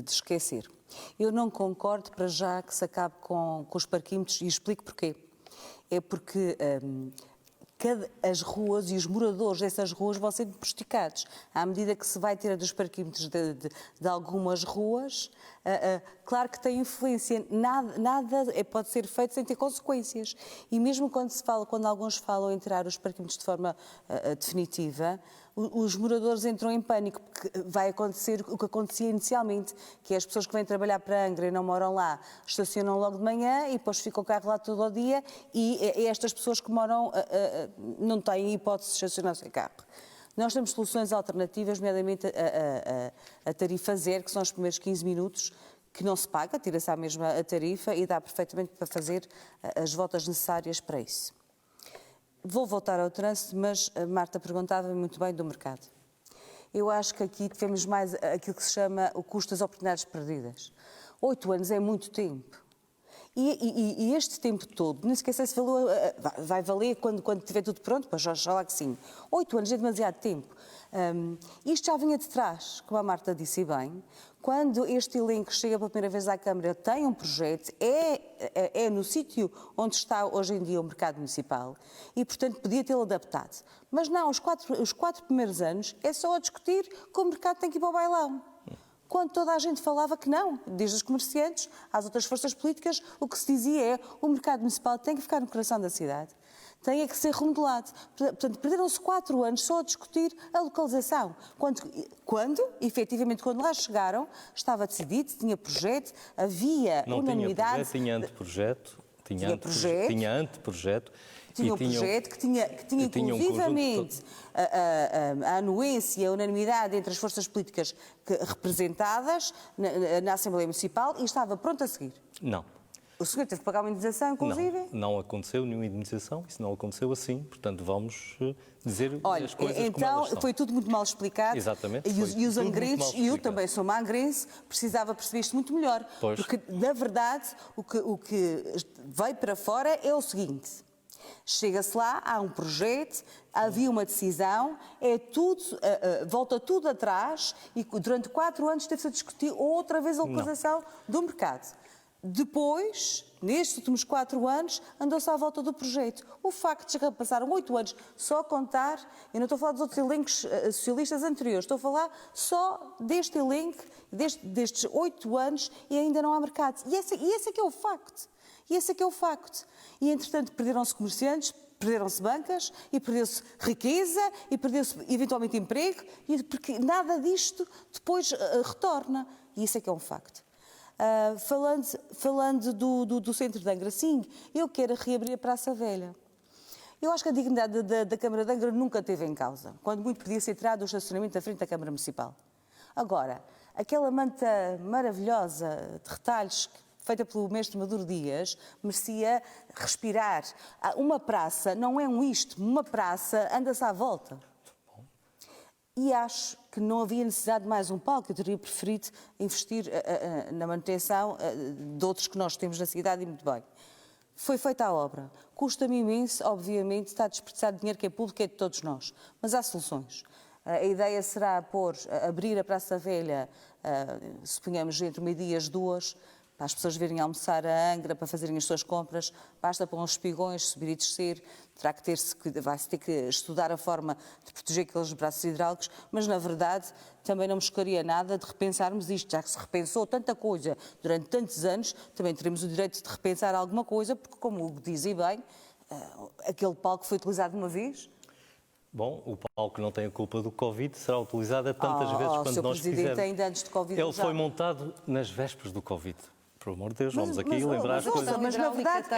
esquecer. Eu não concordo para já que se acabe com os parquímetros e explico porquê. É porque as ruas e os moradores dessas ruas vão ser prejudicados. À medida que se vai tirar dos parquímetros de algumas ruas, claro que tem influência. Nada pode ser feito sem ter consequências. E mesmo quando alguns falam em tirar os parquímetros de forma definitiva, os moradores entram em pânico, porque vai acontecer o que acontecia inicialmente, que é as pessoas que vêm trabalhar para Angra e não moram lá, estacionam logo de manhã e depois fica o carro lá todo o dia e estas pessoas que moram não têm hipótese de estacionar o seu carro. Nós temos soluções alternativas, nomeadamente a tarifa zero, que são os primeiros 15 minutos, que não se paga, tira-se à mesma a tarifa e dá perfeitamente para fazer as voltas necessárias para isso. Vou voltar ao trânsito, mas a Marta perguntava muito bem do mercado. Eu acho que aqui tivemos mais aquilo que se chama o custo das oportunidades perdidas. 8 anos é muito tempo. E este tempo todo, não esqueça se valeu, vai valer quando tiver tudo pronto, pois já lá que sim. 8 anos é demasiado tempo. Isto já vinha de trás, como a Marta disse bem. Quando este elenco chega pela primeira vez à Câmara, tem um projeto, é no sítio onde está hoje em dia o mercado municipal e, portanto, podia tê-lo adaptado. Mas não, os quatro primeiros anos é só a discutir que o mercado tem que ir para o bailão. Quando toda a gente falava que não, desde os comerciantes às outras forças políticas, o que se dizia é que o mercado municipal tem que ficar no coração da cidade, tem que ser remodelado. Portanto, perderam-se 4 anos só a discutir a localização. Efetivamente, quando lá chegaram, estava decidido, tinha projeto, havia unanimidade. Não tinha anteprojeto, tinha anteprojeto. Tinha um projeto que tinha inclusivamente a anuência, a unanimidade entre as forças políticas representadas na Assembleia Municipal e estava pronto a seguir. Não. O senhor teve que pagar uma indenização, inclusive? Não aconteceu nenhuma indenização, isso não aconteceu assim, portanto vamos dizer as coisas como então elas são. foi tudo muito mal explicado. Exatamente. E os angrenses, e eu também sou uma angrense, precisava perceber isto muito melhor. Pois. Porque, na verdade, o que veio para fora é o seguinte. Chega-se lá, há um projeto, havia uma decisão, volta tudo atrás e durante 4 anos teve-se a discutir outra vez a localização do mercado. Depois, nestes últimos 4 anos, andou-se à volta do projeto. O facto de que passaram 8 anos só a contar, eu não estou a falar dos outros elencos socialistas anteriores, estou a falar só deste elenco, destes 8 anos e ainda não há mercado. E esse é que é o facto. E, entretanto, perderam-se comerciantes, perderam-se bancas, e perdeu-se riqueza, e perdeu-se, eventualmente, emprego, porque nada disto depois retorna. E isso é que é um facto. Falando do centro de Angra, sim, eu quero reabrir a Praça Velha. Eu acho que a dignidade da Câmara de Angra nunca esteve em causa, quando muito podia ser tirado do estacionamento da frente da Câmara Municipal. Agora, aquela manta maravilhosa de retalhos feita pelo mestre Maduro Dias, merecia respirar. Uma praça não é uma praça anda-se à volta. E acho que não havia necessidade de mais um palco, eu teria preferido investir na manutenção de outros que nós temos na cidade e muito bem. Foi feita a obra. Custa-me imenso, obviamente, está desperdiçado dinheiro que é público, é de todos nós. Mas há soluções. A ideia será abrir a Praça Velha, suponhamos, entre meio-dia e as 2, para as pessoas virem almoçar a Angra, para fazerem as suas compras, basta pôr uns espigões, subir e descer, vai-se ter que estudar a forma de proteger aqueles braços hidráulicos, mas na verdade também não me chocaria nada de repensarmos isto, já que se repensou tanta coisa durante tantos anos, também teremos o direito de repensar alguma coisa, porque como o Hugo diz e bem, aquele palco foi utilizado uma vez. Bom, o palco não tem a culpa do Covid, será utilizado tantas vezes quando nós quisermos. Ainda antes de Covid. Ele foi montado nas vésperas do Covid. Por amor de Deus, vamos aqui lembrar as coisas. Mas na verdade,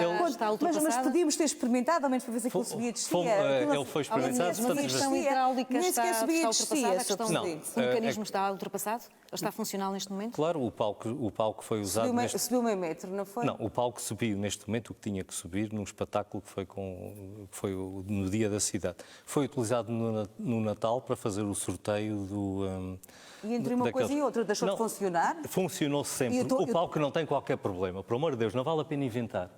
mas podíamos ter experimentado, ao menos para ver se aquilo subia e descia. Ele foi experimentado. A questão hidráulica está ultrapassada? O mecanismo está ultrapassado? Está funcional neste momento? Claro, o palco foi usado... Subiu meio metro, não foi? Não, o palco subiu neste momento o que tinha que subir num espetáculo que foi no dia da cidade. Foi utilizado no Natal para fazer o sorteio do... E entre uma coisa e outra deixou de funcionar? Funcionou sempre. O palco não tem qualquer problema. Por amor de Deus, não vale a pena inventar.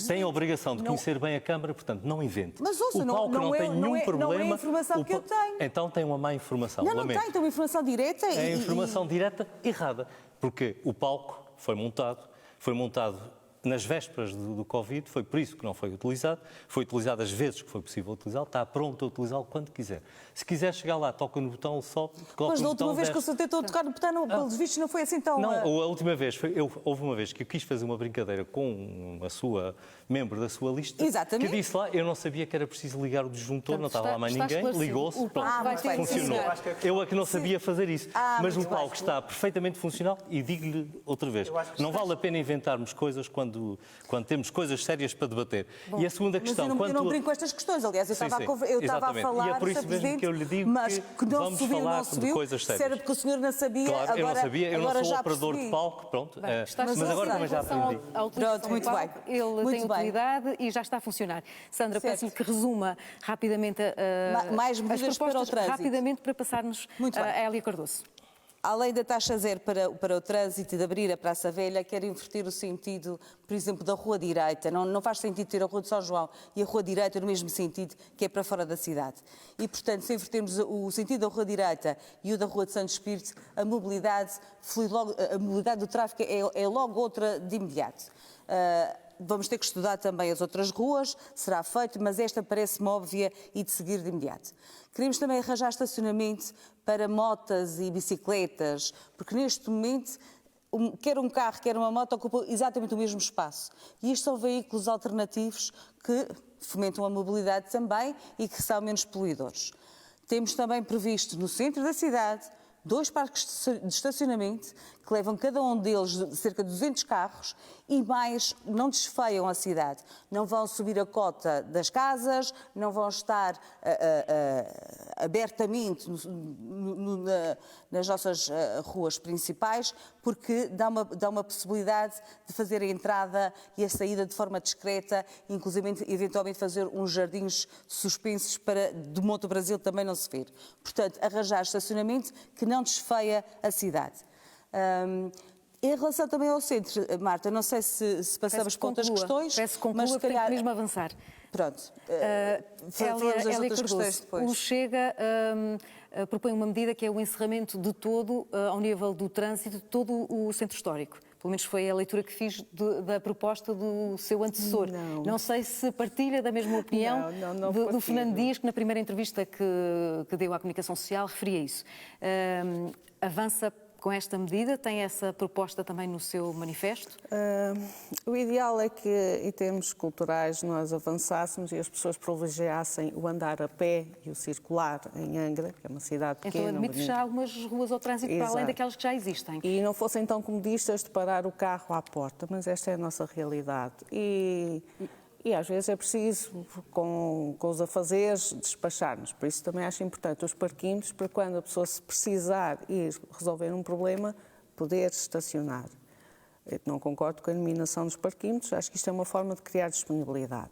Tem a obrigação de conhecer bem a Câmara, portanto, não invente. Mas ouça, o palco não tem nenhum problema. Não é a informação que eu tenho. Então tem uma má informação. Não tem, tem uma informação direta. É a informação direta errada. Porque o palco foi montado nas vésperas do Covid, foi por isso que não foi utilizado as vezes que foi possível utilizá-lo, está pronto a utilizá-lo quando quiser. Se quiser chegar lá, toca no botão, ele sobe, coloca no botão. Mas da última vez que eu tentou tocar no botão, pelos vistos, não foi assim tão... Não, a última vez, houve uma vez que eu quis fazer uma brincadeira com a sua membro da sua lista, exatamente, que disse lá, eu não sabia que era preciso ligar o disjuntor, não estava lá mais ninguém, ligou-se, funcionou. Eu é que não sabia fazer isso, mas o palco está perfeitamente funcional e digo-lhe outra vez, não vale a pena inventarmos coisas quando temos coisas sérias para debater. Bom, e a segunda questão... Mas eu não brinco com estas questões, aliás, eu estava a falar... E é por isso mesmo que eu lhe digo que não vamos subiu, falar não subiu, de coisas sérias. Se era porque o senhor não sabia, claro, agora, eu não sabia, eu não sou operador percebi. de palco, pronto. Bem, mas agora também já aprendi. Pronto, muito bem. Ele tem utilidade e já está a funcionar. Sandra, peço-lhe que resuma rapidamente mais medidas as propostas para o trânsito. rapidamente para passarmos a Hélia Cardoso. além da taxa zero para o trânsito e de abrir a Praça Velha, quer inverter o sentido, por exemplo, da Rua Direita. Não faz sentido ter a Rua de São João e a Rua Direita no mesmo sentido, que é para fora da cidade. E, portanto, se invertermos o sentido da Rua Direita e o da Rua de Santo Espírito, a mobilidade do tráfego é logo outra de imediato. Vamos ter que estudar também as outras ruas, será feito, mas esta parece-me óbvia e de seguir de imediato. Queremos também arranjar estacionamento para motas e bicicletas, porque neste momento, quer um carro, quer uma moto, ocupam exatamente o mesmo espaço. E isto são veículos alternativos que fomentam a mobilidade também e que são menos poluidores. Temos também previsto no centro da cidade 2 parques de estacionamento que levam cada um deles cerca de 200 carros e mais não desfeiam a cidade. Não vão subir a cota das casas, não vão estar abertamente nas nossas ruas principais, porque dá uma possibilidade de fazer a entrada e a saída de forma discreta, inclusive eventualmente fazer uns jardins suspensos para do Monte Brasil também não se ver. Portanto, arranjar estacionamento que não desfeia a cidade. Em relação também ao centro, Marta, não sei se passamos por outras questões, mas se calhar mesmo avançar. Pronto. Falamos das outras questões depois. O Chega propõe uma medida que é o encerramento de todo, ao nível do trânsito, de todo o centro histórico. Pelo menos foi a leitura que fiz da proposta do seu antecessor. Não sei se partilha da mesma opinião do Fernando Dias, que na primeira entrevista que deu à Comunicação Social referia isso. Avança com esta medida? Tem essa proposta também no seu manifesto? O ideal é que, em termos culturais, nós avançássemos e as pessoas privilegiassem o andar a pé e o circular em Angra, que é uma cidade pequena. Então admite já algumas ruas ao trânsito para além daquelas que já existem. E não fossem tão comodistas de parar o carro à porta, mas esta é a nossa realidade. E às vezes é preciso, com os afazeres, despachar-nos. Por isso também acho importante os parquinhos, para quando a pessoa se precisar ir resolver um problema, poder estacionar. Eu não concordo com a eliminação dos parquinhos, acho que isto é uma forma de criar disponibilidade.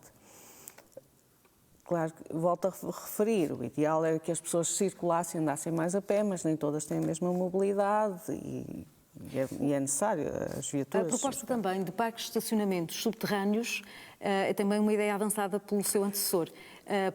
Claro, volto a referir, o ideal era que as pessoas circulassem, andassem mais a pé, mas nem todas têm a mesma mobilidade e é necessário as viaturas. A proposta também de parques de estacionamentos subterrâneos é também uma ideia avançada pelo seu antecessor.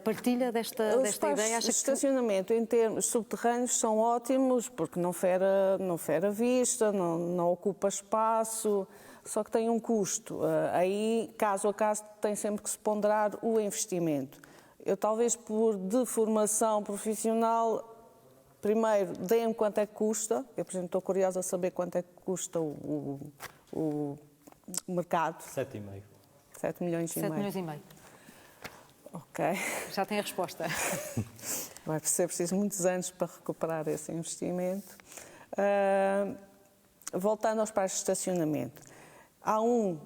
Partilha desta ideia? Os estacionamento em termos subterrâneos são ótimos porque não fere a vista, não ocupa espaço, só que tem um custo. Aí, caso a caso, tem sempre que se ponderar o investimento. Eu talvez por deformação profissional, primeiro, deem-me quanto é que custa. Eu, por exemplo, estou curiosa a saber quanto é que custa o mercado. 7,5. 7 milhões e meio. 7 milhões e meio. Ok. Já tem a resposta. Vai ser preciso muitos anos para recuperar esse investimento. Voltando aos parques de estacionamento. Há um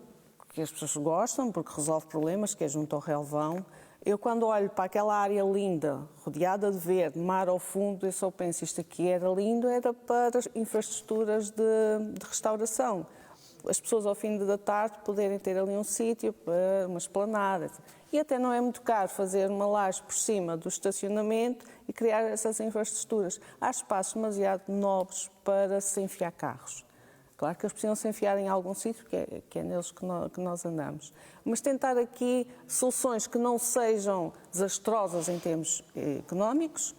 que as pessoas gostam, porque resolve problemas, que é junto ao relvão. Eu, quando olho para aquela área linda, rodeada de verde, mar ao fundo, eu só penso, isto aqui era lindo, era para infraestruturas de restauração. As pessoas, ao fim da tarde, poderem ter ali um sítio, uma esplanada. E até não é muito caro fazer uma laje por cima do estacionamento e criar essas infraestruturas. Há espaços demasiado nobres para se enfiar carros. Claro que eles precisam se enfiar em algum sítio, que é neles que nós andamos. Mas tentar aqui soluções que não sejam desastrosas em termos económicos,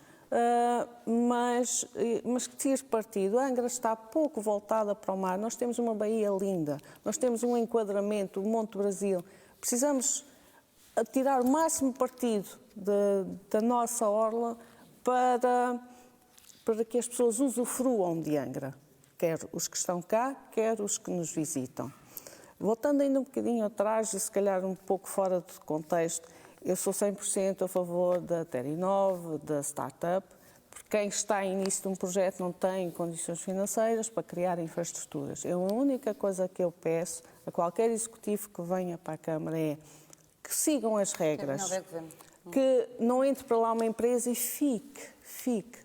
mas que tire partido. A Angra está pouco voltada para o mar. Nós temos uma baía linda, nós temos um enquadramento, o Monte Brasil. Precisamos tirar o máximo partido da nossa orla para que as pessoas usufruam de Angra. Quer os que estão cá, quer os que nos visitam. Voltando ainda um bocadinho atrás, e se calhar um pouco fora de contexto, eu sou 100% a favor da Terinov, da startup, porque quem está em início de um projeto não tem condições financeiras para criar infraestruturas. A única coisa que eu peço a qualquer executivo que venha para a Câmara é que sigam as regras, que não entre para lá uma empresa e fique,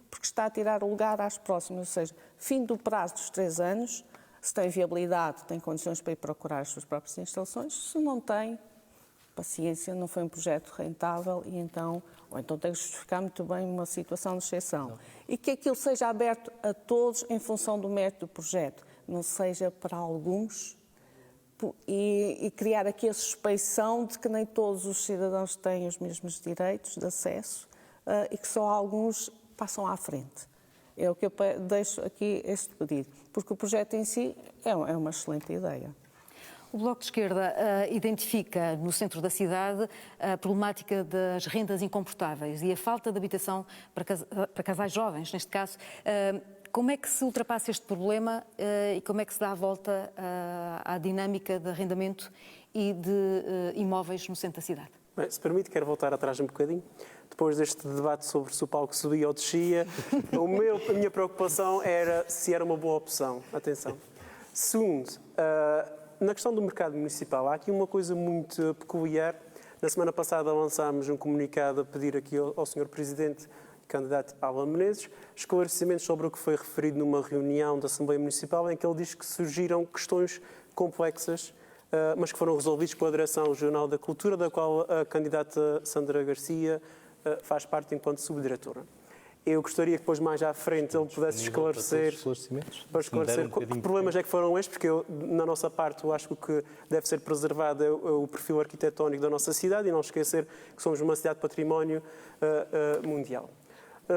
porque está a tirar o lugar às próximas, ou seja, fim do prazo dos 3 anos, se tem viabilidade, tem condições para ir procurar as suas próprias instalações, se não tem, paciência, não foi um projeto rentável e então, ou então tem que justificar muito bem uma situação de exceção. E que aquilo seja aberto a todos em função do mérito do projeto, não seja para alguns e criar aqui a suspeição de que nem todos os cidadãos têm os mesmos direitos de acesso e que só alguns passam à frente. É o que eu deixo aqui este pedido, porque o projeto em si é uma excelente ideia. O Bloco de Esquerda identifica no centro da cidade a problemática das rendas incomportáveis e a falta de habitação para casais jovens, neste caso. Como é que se ultrapassa este problema e como é que se dá a volta à dinâmica de arrendamento e de imóveis no centro da cidade? Bem, se permite, quero voltar atrás um bocadinho. Depois deste debate sobre se o palco subia ou descia, a minha preocupação era se era uma boa opção. Atenção. Segundo, na questão do mercado municipal, há aqui uma coisa muito peculiar. Na semana passada lançámos um comunicado a pedir aqui ao Sr. Presidente, candidato Alan Menezes, esclarecimentos sobre o que foi referido numa reunião da Assembleia Municipal, em que ele diz que surgiram questões complexas, mas que foram resolvidas pela Direção Regional da Cultura, da qual a candidata Sandra Garcia faz parte enquanto subdiretora. Eu gostaria que depois, mais à frente, ele pudesse esclarecer que problemas é que foram estes, porque eu, na nossa parte, eu acho que o que deve ser preservado é o perfil arquitetónico da nossa cidade e não esquecer que somos uma cidade de património mundial.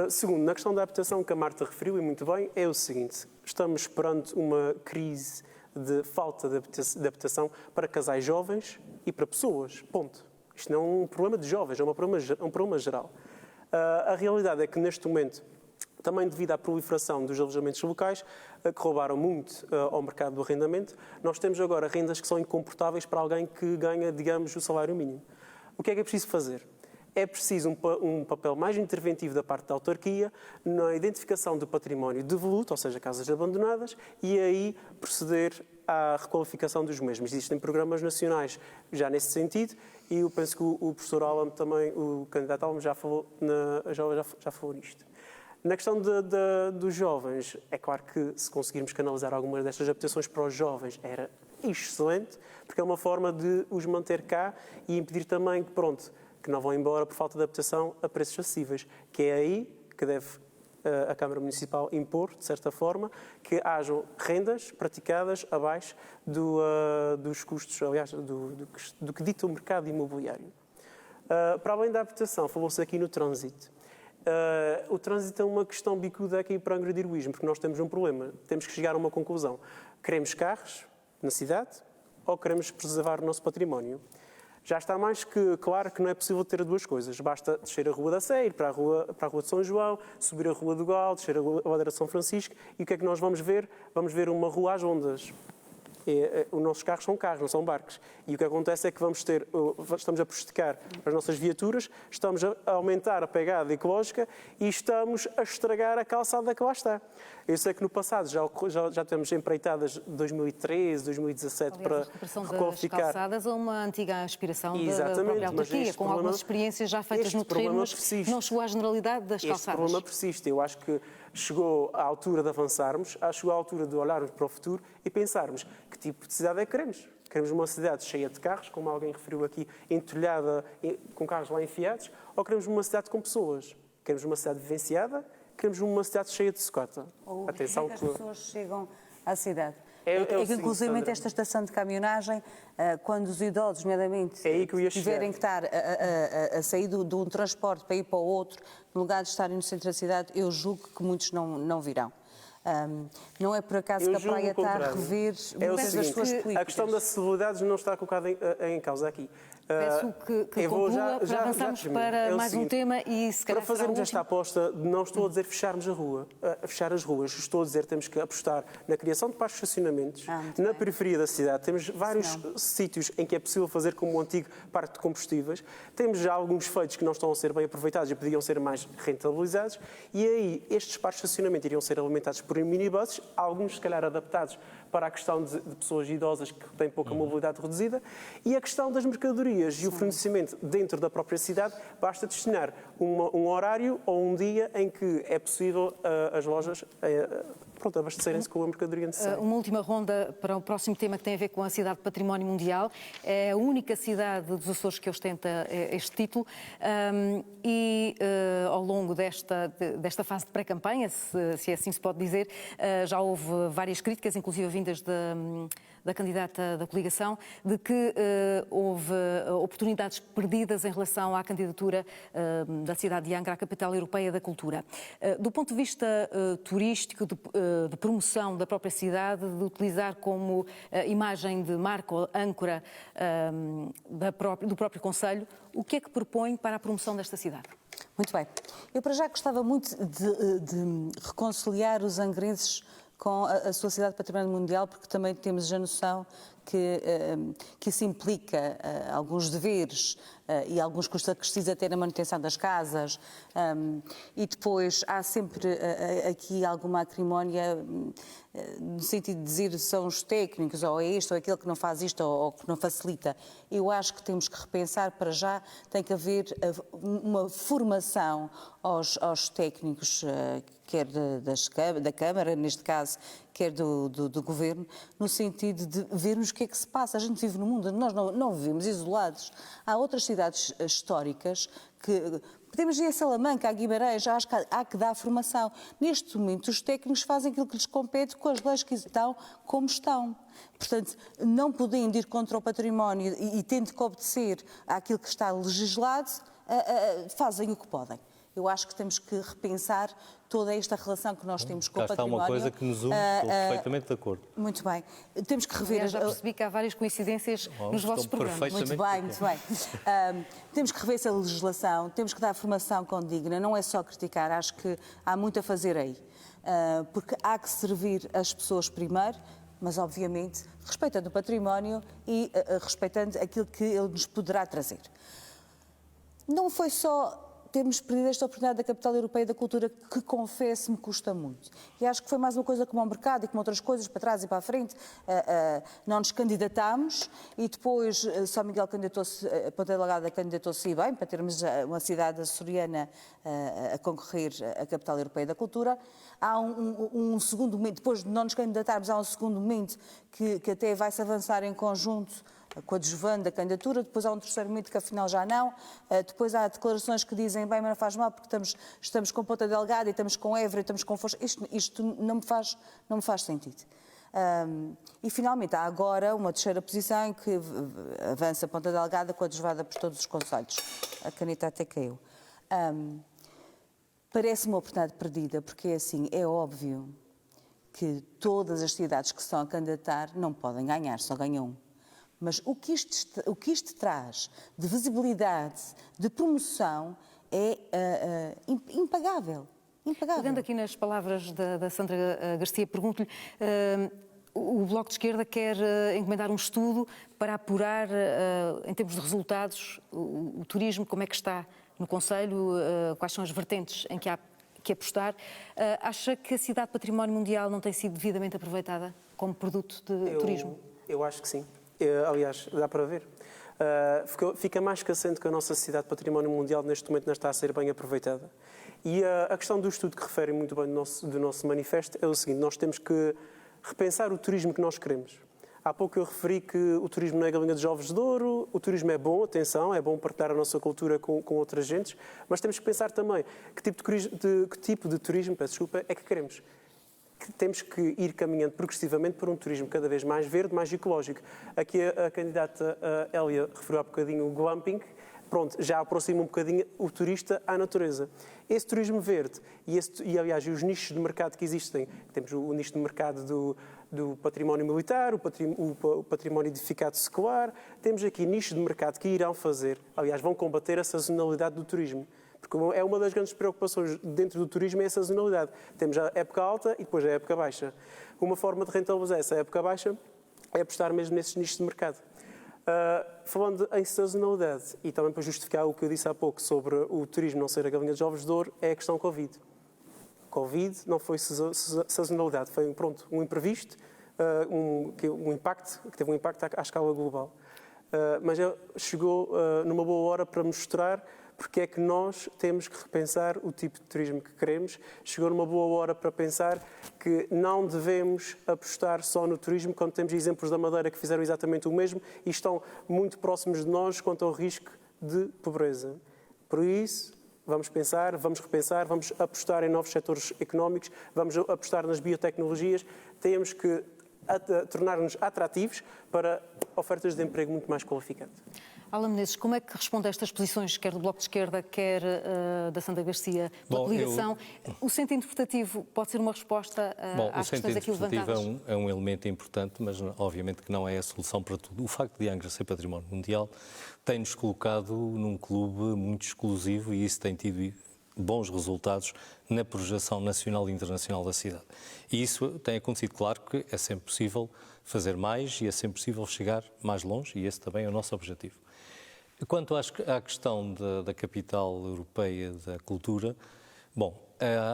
Segundo, na questão da habitação que a Marta referiu, e muito bem, é o seguinte: estamos perante uma crise de falta de habitação para casais jovens e para pessoas, ponto. Isto não é um problema de jovens, é um problema geral. A realidade é que, neste momento, também devido à proliferação dos alojamentos locais, que roubaram muito ao mercado do arrendamento, nós temos agora rendas que são incomportáveis para alguém que ganha, digamos, o salário mínimo. O que é preciso fazer? É preciso um papel mais interventivo da parte da autarquia na identificação do património devoluto, ou seja, casas abandonadas, e aí proceder à requalificação dos mesmos. Existem programas nacionais já nesse sentido e eu penso que o professor Alam também, o candidato Alam, já falou nisto. Na questão dos jovens, é claro que se conseguirmos canalizar algumas destas habitações para os jovens era excelente, porque é uma forma de os manter cá e impedir também que não vão embora por falta de habitação a preços acessíveis, que é aí que deve a Câmara Municipal impor, de certa forma, que hajam rendas praticadas abaixo dos custos, aliás, do que dita o mercado imobiliário. Para além da habitação, falou-se aqui no trânsito. O trânsito é uma questão bicuda aqui para Angra do Heroísmo, porque nós temos um problema. Temos que chegar a uma conclusão. Queremos carros na cidade ou queremos preservar o nosso património? Já está mais que claro que não é possível ter duas coisas. Basta descer a Rua da Sé, ir para a Rua de São João, subir a Rua do Gal, descer a Ladeira de São Francisco, e o que é que nós vamos ver? Vamos ver uma rua às ondas. Os nossos carros são carros, não são barcos. E o que acontece é que estamos a prejudicar as nossas viaturas, estamos a aumentar a pegada ecológica e estamos a estragar a calçada que lá está. Eu sei que no passado já temos empreitadas de 2013, 2017 para requalificar. Das calçadas é uma antiga aspiração da própria autarquia, com algumas experiências já feitas no terreno, mas não chegou à generalidade das calçadas. Este problema persiste. Eu acho que chegou à altura de avançarmos, chegou à altura de olharmos para o futuro e pensarmos que tipo de cidade é que queremos. Queremos uma cidade cheia de carros, como alguém referiu aqui, entulhada, com carros lá enfiados, ou queremos uma cidade com pessoas? Queremos uma cidade vivenciada? Queremos uma cidade cheia de sucata? Atenção que as pessoas chegam à cidade. Inclusive esta estação de caminhonagem, quando os idosos, nomeadamente, tiverem que estar a sair de um transporte para ir para o outro, no lugar de estarem no centro da cidade, eu julgo que muitos não virão. Não é por acaso que a Praia está a rever muitas das suas políticas. A questão das acessibilidades não está colocada em causa aqui. Peço que conclua para avançarmos para mais um tema e se calhar para fazermos esta aposta, não estou a dizer fechar as ruas, estou a dizer que temos que apostar na criação de parques de estacionamentos, na periferia da cidade. Temos vários sítios em que é possível fazer como o antigo parque de combustíveis. Temos já alguns feitos que não estão a ser bem aproveitados e podiam ser mais rentabilizados e aí estes parques de estacionamento iriam ser alimentados por minibuses, alguns se calhar adaptados para a questão de pessoas idosas que têm pouca mobilidade reduzida e a questão das mercadorias e o fornecimento dentro da própria cidade, basta destinar um horário ou um dia em que é possível as lojas pronto, abastecerem-se com a mercadoria necessária. Uma última ronda para o próximo tema que tem a ver com a cidade de património mundial. É a única cidade dos Açores que ostenta este título e ao longo desta fase de pré-campanha, se assim se pode dizer, já houve várias críticas, inclusive vindas da candidata da coligação, de que houve oportunidades perdidas em relação à candidatura da cidade de Angra à capital europeia da cultura. Do ponto de vista turístico, de promoção da própria cidade, de utilizar como imagem de marca ou âncora do próprio concelho, o que é que propõe para a promoção desta cidade? Muito bem. Eu para já gostava muito de reconciliar os angrenses com a sua cidade de património mundial, porque também temos a noção que isso implica alguns deveres e alguns custos acrescidos até na manutenção das casas, e depois há sempre aqui alguma acrimónia no sentido de dizer são os técnicos, ou é isto ou é aquele que não faz isto ou que não facilita. Eu acho que temos que repensar, para já tem que haver uma formação aos técnicos, quer da Câmara, neste caso, quer do Governo, no sentido de vermos o que é que se passa. A gente vive no mundo, nós não vivemos isolados. Há outras cidades históricas que... Podemos ir a Salamanca, a Guimarães, acho que há que dar formação. Neste momento, os técnicos fazem aquilo que lhes compete com as leis que estão como estão. Portanto, não podendo ir contra o património e tendo que obedecer àquilo que está legislado, fazem o que podem. Eu acho que temos que repensar toda esta relação que nós temos com o património. Está uma coisa que nos une, estou perfeitamente de acordo. Muito bem. Temos que rever... Já percebi que há várias coincidências nos vossos programas. Muito bem. Temos que rever essa legislação, temos que dar formação condigna, não é só criticar, acho que há muito a fazer aí. Porque há que servir as pessoas primeiro, mas obviamente respeitando o património e respeitando aquilo que ele nos poderá trazer. Não foi só termos perdido esta oportunidade da capital europeia da cultura, que confesso me custa muito. E acho que foi mais uma coisa como o mercado e como outras coisas, para trás e para a frente. Não nos candidatámos e depois São Miguel candidatou-se, Ponta Delgada candidatou-se bem, para termos uma cidade açoriana a concorrer à capital europeia da cultura. Há um segundo momento, depois de não nos candidatarmos, há um segundo momento que até vai-se avançar em conjunto com a desvando da candidatura, depois há um terceiro momento que afinal já não, depois há declarações que dizem, bem, mas não faz mal porque estamos com Ponta Delgada e estamos com Évora e estamos com Foz. Isto não me faz sentido. E finalmente há agora uma terceira posição em que avança Ponta Delgada com a desvada por todos os concelhos. A caneta até caiu. Parece uma oportunidade perdida, porque assim, é óbvio que todas as cidades que se estão a candidatar não podem ganhar, só ganham um. Mas o que isto traz de visibilidade, de promoção, é impagável. Pegando aqui nas palavras da Sandra Garcia, pergunto-lhe, o Bloco de Esquerda quer encomendar um estudo para apurar, em termos de resultados, o turismo, como é que está no concelho, quais são as vertentes em que há que apostar. Acha que a cidade de património mundial não tem sido devidamente aproveitada como produto de turismo? Eu acho que sim. Aliás, dá para ver. Fica mais que assente que a nossa cidade de património mundial neste momento não está a ser bem aproveitada. E a questão do estudo que refere muito bem do nosso manifesto é o seguinte: nós temos que repensar o turismo que nós queremos. Há pouco eu referi que o turismo não é galinha dos ovos de ouro, o turismo é bom, atenção, é bom partilhar a nossa cultura com outras gentes, mas temos que pensar também que tipo de turismo, peço desculpa, é que queremos. Que temos que ir caminhando progressivamente para um turismo cada vez mais verde, mais ecológico. Aqui a candidata Hélia referiu há bocadinho o glamping. Pronto, já aproxima um bocadinho o turista à natureza. Esse turismo verde e aliás, os nichos de mercado que existem, temos o nicho de mercado do património militar, o património edificado secular, temos aqui nichos de mercado que irão fazer, aliás, vão combater a sazonalidade do turismo. Porque é uma das grandes preocupações dentro do turismo é a sazonalidade. Temos a época alta e depois a época baixa. Uma forma de rentabilizar essa época baixa é apostar mesmo nesses nichos de mercado. Falando em sazonalidade e também para justificar o que eu disse há pouco sobre o turismo não ser a galinha dos ovos de ouro, é a questão Covid. Covid não foi sazonalidade, foi um imprevisto, que teve um impacto à escala global. Mas chegou numa boa hora para mostrar porque é que nós temos que repensar o tipo de turismo que queremos. Chegou numa boa hora para pensar que não devemos apostar só no turismo quando temos exemplos da Madeira que fizeram exatamente o mesmo e estão muito próximos de nós quanto ao risco de pobreza. Por isso, vamos pensar, vamos repensar, vamos apostar em novos setores económicos, vamos apostar nas biotecnologias, temos que tornar-nos atrativos para ofertas de emprego muito mais qualificantes. Alan Menezes, como é que responde a estas posições, quer do Bloco de Esquerda, quer da Sandra Garcia, da coligação? O centro interpretativo pode ser uma resposta às questões aqui levantadas? O centro interpretativo é um elemento importante, mas obviamente que não é a solução para tudo. O facto de Angra ser património mundial tem-nos colocado num clube muito exclusivo e isso tem tido bons resultados na projeção nacional e internacional da cidade. E isso tem acontecido, claro que é sempre possível fazer mais e é sempre possível chegar mais longe e esse também é o nosso objetivo. Quanto à questão da capital europeia da cultura, bom,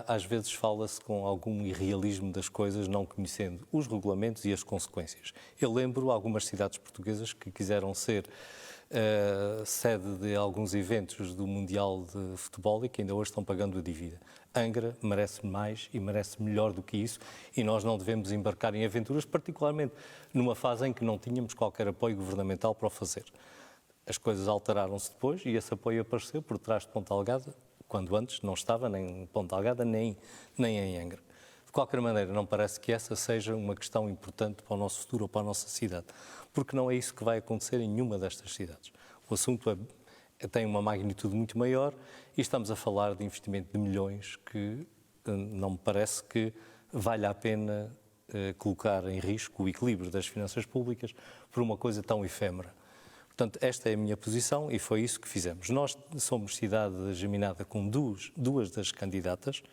às vezes fala-se com algum irrealismo das coisas, não conhecendo os regulamentos e as consequências. Eu lembro algumas cidades portuguesas que quiseram ser sede de alguns eventos do Mundial de Futebol e que ainda hoje estão pagando a dívida. Angra merece mais e merece melhor do que isso e nós não devemos embarcar em aventuras, particularmente numa fase em que não tínhamos qualquer apoio governamental para o fazer. As coisas alteraram-se depois e esse apoio apareceu por trás de Ponta Delgada, quando antes não estava nem em Ponta Delgada nem em Angra. De qualquer maneira, não parece que essa seja uma questão importante para o nosso futuro ou para a nossa cidade, porque não é isso que vai acontecer em nenhuma destas cidades. O assunto tem uma magnitude muito maior e estamos a falar de investimento de milhões que não me parece que valha a pena colocar em risco o equilíbrio das finanças públicas por uma coisa tão efêmera. Portanto, esta é a minha posição e foi isso que fizemos. Nós somos cidade geminada com duas das candidatas,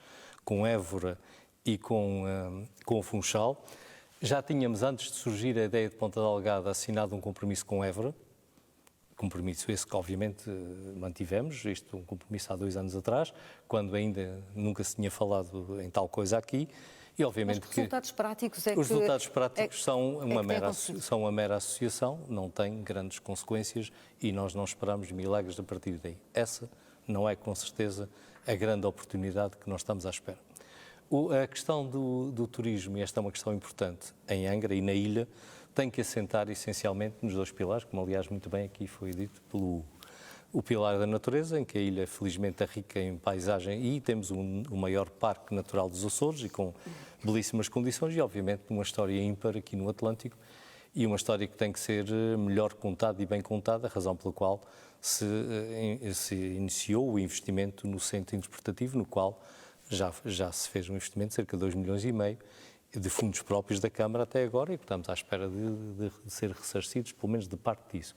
com Évora e com o Funchal. Já tínhamos, antes de surgir a ideia de Ponta Delgada, assinado um compromisso com Évora, compromisso esse que obviamente mantivemos, isto um compromisso há 2 anos atrás, quando ainda nunca se tinha falado em tal coisa aqui. E obviamente mas que resultados práticos os resultados práticos são uma mera associação, não têm grandes consequências e nós não esperamos milagres a partir daí. Essa não é com certeza a grande oportunidade que nós estamos à espera. A questão do turismo, e esta é uma questão importante, em Angra e na ilha, tem que assentar essencialmente nos 2 pilares, como aliás muito bem aqui foi dito pelo o pilar da natureza, em que a ilha felizmente é rica em paisagem e temos o maior parque natural dos Açores e com belíssimas condições e obviamente uma história ímpar aqui no Atlântico e uma história que tem que ser melhor contada e bem contada, a razão pela qual se iniciou o investimento no centro interpretativo, no qual já se fez um investimento de cerca de 2,5 milhões de fundos próprios da Câmara até agora e que estamos à espera de ser ressarcidos, pelo menos de parte disso.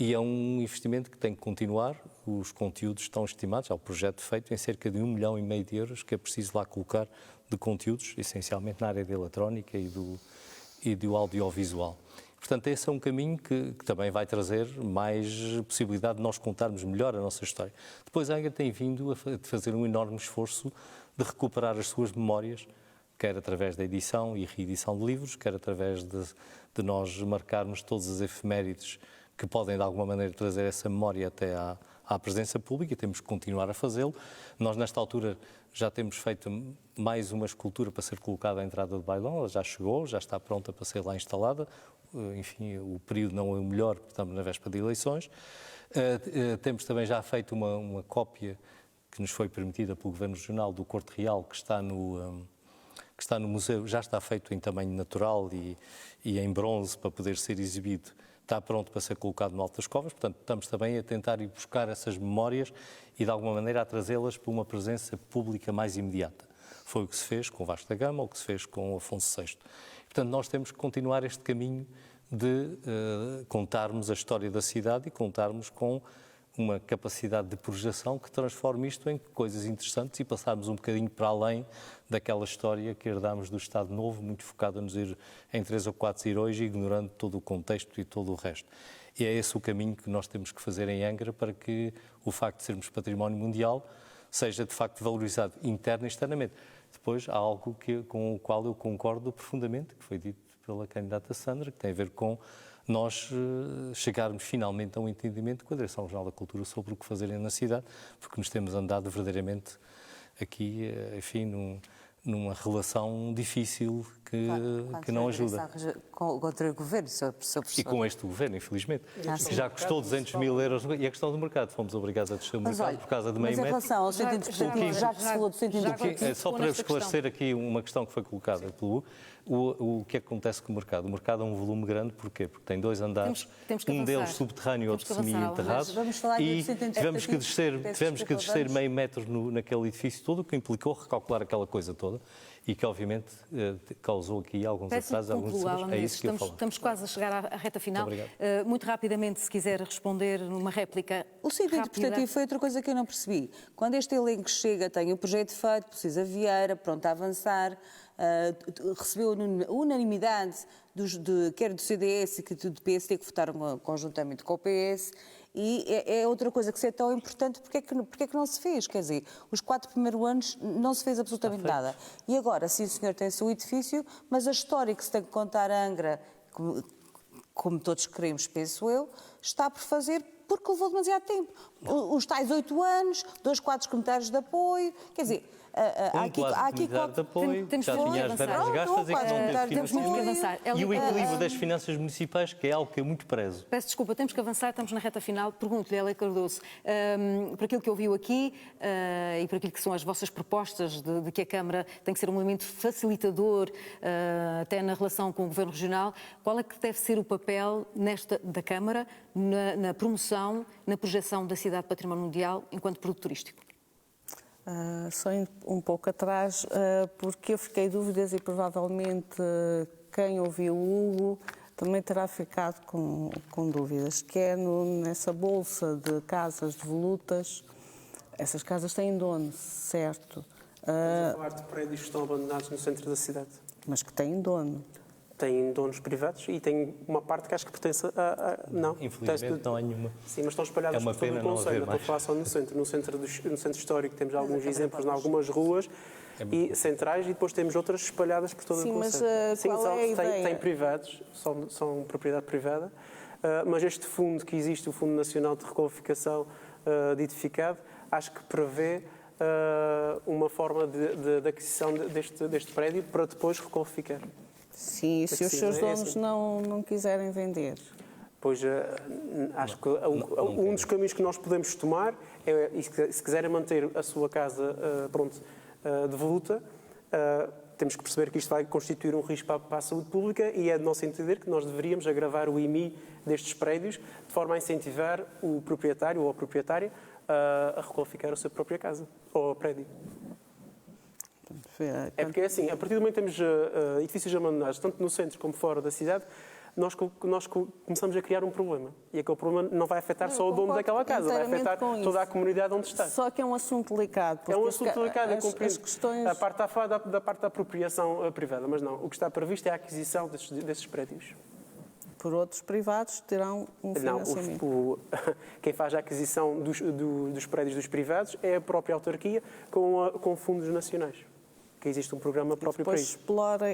E é um investimento que tem que continuar, os conteúdos estão estimados, é o projeto feito em cerca de 1,5 milhão de euros que é preciso lá colocar de conteúdos, essencialmente na área da eletrónica e do audiovisual. Portanto, esse é um caminho que também vai trazer mais possibilidade de nós contarmos melhor a nossa história. Depois a Angra tem vindo a fazer um enorme esforço de recuperar as suas memórias, quer através da edição e reedição de livros, quer através de nós marcarmos todas as efemérides que podem de alguma maneira trazer essa memória até à presença pública e temos que continuar a fazê-lo. Nós nesta altura já temos feito mais uma escultura para ser colocada à entrada do Bailão, ela já chegou, já está pronta para ser lá instalada, enfim, o período não é o melhor, porque estamos na véspera de eleições. Temos também já feito uma cópia que nos foi permitida pelo Governo Regional do Corte Real, que está no museu, já está feito em tamanho natural e em bronze para poder ser exibido. Está pronto para ser colocado no Alto das Covas, portanto estamos também a tentar ir buscar essas memórias e de alguma maneira a trazê-las para uma presença pública mais imediata. Foi o que se fez com Vasco da Gama, ou o que se fez com Afonso VI. Portanto, nós temos que continuar este caminho de contarmos a história da cidade e contarmos com uma capacidade de projeção que transforme isto em coisas interessantes e passarmos um bocadinho para além daquela história que herdámos do Estado Novo, muito focada nos em 3 ou 4 heróis e ignorando todo o contexto e todo o resto. E é esse o caminho que nós temos que fazer em Angra para que o facto de sermos património mundial seja de facto valorizado interno e externamente. Depois há algo com o qual eu concordo profundamente, que foi dito pela candidata Sandra, que tem a ver com nós chegarmos finalmente a um entendimento com a Direção-Geral da Cultura sobre o que fazerem na cidade, porque nos temos andado verdadeiramente aqui, enfim, numa relação difícil que não ajuda. Contra o governo, Sr. Professor. E com este governo, infelizmente, que já custou 200 mil euros. E a questão do mercado, fomos obrigados a descer o mercado por causa de meio metro. Mas em relação ao centro interpretativo, já que se falou do centro interpretativo... Só para esclarecer aqui uma questão que foi colocada pelo o que acontece com o mercado. O mercado é um volume grande, porquê? Porque tem 2 andares, um deles subterrâneo e outro semi-enterrado, e tivemos que descer meio metro naquele edifício todo, o que implicou recalcular aquela coisa toda, e que obviamente causou aqui alguns atrasos, alguns desafios. É isso que eu falo. Estamos quase a chegar à reta final. Muito muito rapidamente, se quiser responder numa réplica. O centro interpretativo foi outra coisa que eu não percebi. Quando este elenco chega, tem o projeto feito, precisa Vieira, pronto a avançar, recebeu unanimidade quer do CDS que do PSD, que votaram conjuntamente com o PS, e é outra coisa que se é tão importante, porque é que não se fez? Quer dizer, os 4 primeiros anos não se fez absolutamente nada. E agora, sim, o senhor tem o seu edifício, mas a história que se tem que contar a Angra, como todos queremos, penso eu, está por fazer porque levou demasiado tempo. Os tais 8 anos, 2 quadros comunitários de apoio, quer dizer... Há aqui de apoio, já tinha as verbas gastas e que não teve financiamento. E o equilíbrio das finanças municipais, que é algo que eu muito prezo. Peço desculpa, temos que avançar, estamos na reta final. Pergunto-lhe, Hélia Cardoso, por aquilo que ouviu aqui e por aquilo que são as vossas propostas de que a Câmara tem que ser um elemento facilitador até na relação com o Governo Regional, qual é que deve ser o papel da Câmara na promoção, na projeção da cidade património mundial enquanto produto turístico? Só um pouco atrás, porque eu fiquei dúvidas e provavelmente quem ouviu o Hugo também terá ficado com dúvidas, que é nessa bolsa de casas devolutas. Essas casas têm dono, certo? Estamos a falar de prédios que estão abandonados no centro da cidade. Mas que têm dono. Tem donos privados e tem uma parte que acho que pertence a não. Infelizmente não há nenhuma. Sim, mas estão espalhados por todo o concelho. Não estou a falar só no centro. No centro histórico temos alguns exemplos em algumas ruas e centrais, e depois temos outras espalhadas por todo o concelho. Sim, mas qual é a ideia? Tem privados, são propriedade privada, mas este fundo que existe, o Fundo Nacional de Requalificação de Edificado, acho que prevê uma forma de aquisição deste prédio para depois requalificar. Sim, se os seus donos não quiserem vender. Pois, acho que um dos caminhos que nós podemos tomar é, se quiserem manter a sua casa devoluta, temos que perceber que isto vai constituir um risco para a saúde pública, e é de nosso entender que nós deveríamos agravar o IMI destes prédios de forma a incentivar o proprietário ou a proprietária a requalificar a sua própria casa ou prédio. É porque, assim, a partir do momento que temos edifícios abandonados, tanto no centro como fora da cidade, nós começamos a criar um problema. E aquele problema não vai afetar só o dono daquela casa, vai afetar toda a comunidade onde está. Só que é um assunto delicado. É um assunto delicado, eu compreendo. A parte está a falar da parte da apropriação privada, mas não. O que está previsto é a aquisição desses prédios. Por outros privados terão um financiamento. Não, quem faz a aquisição dos prédios dos privados é a própria autarquia com fundos nacionais. Que existe um programa próprio para isso.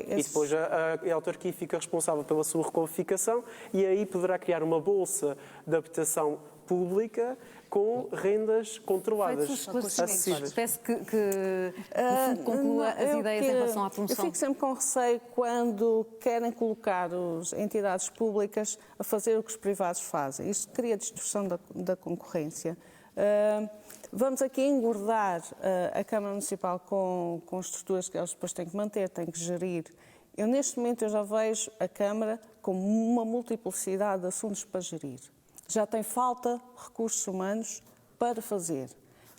E depois a autarquia fica responsável pela sua requalificação, e aí poderá criar uma bolsa de habitação pública com rendas controladas, acessíveis. Peço que no fundo, conclua as ideias em relação à promoção. Eu fico sempre com receio quando querem colocar as entidades públicas a fazer o que os privados fazem. Isto cria distorção da concorrência. Vamos aqui engordar a Câmara Municipal com estruturas que eles depois têm que manter, têm que gerir. Neste momento, eu já vejo a Câmara com uma multiplicidade de assuntos para gerir. Já tem falta de recursos humanos para fazer.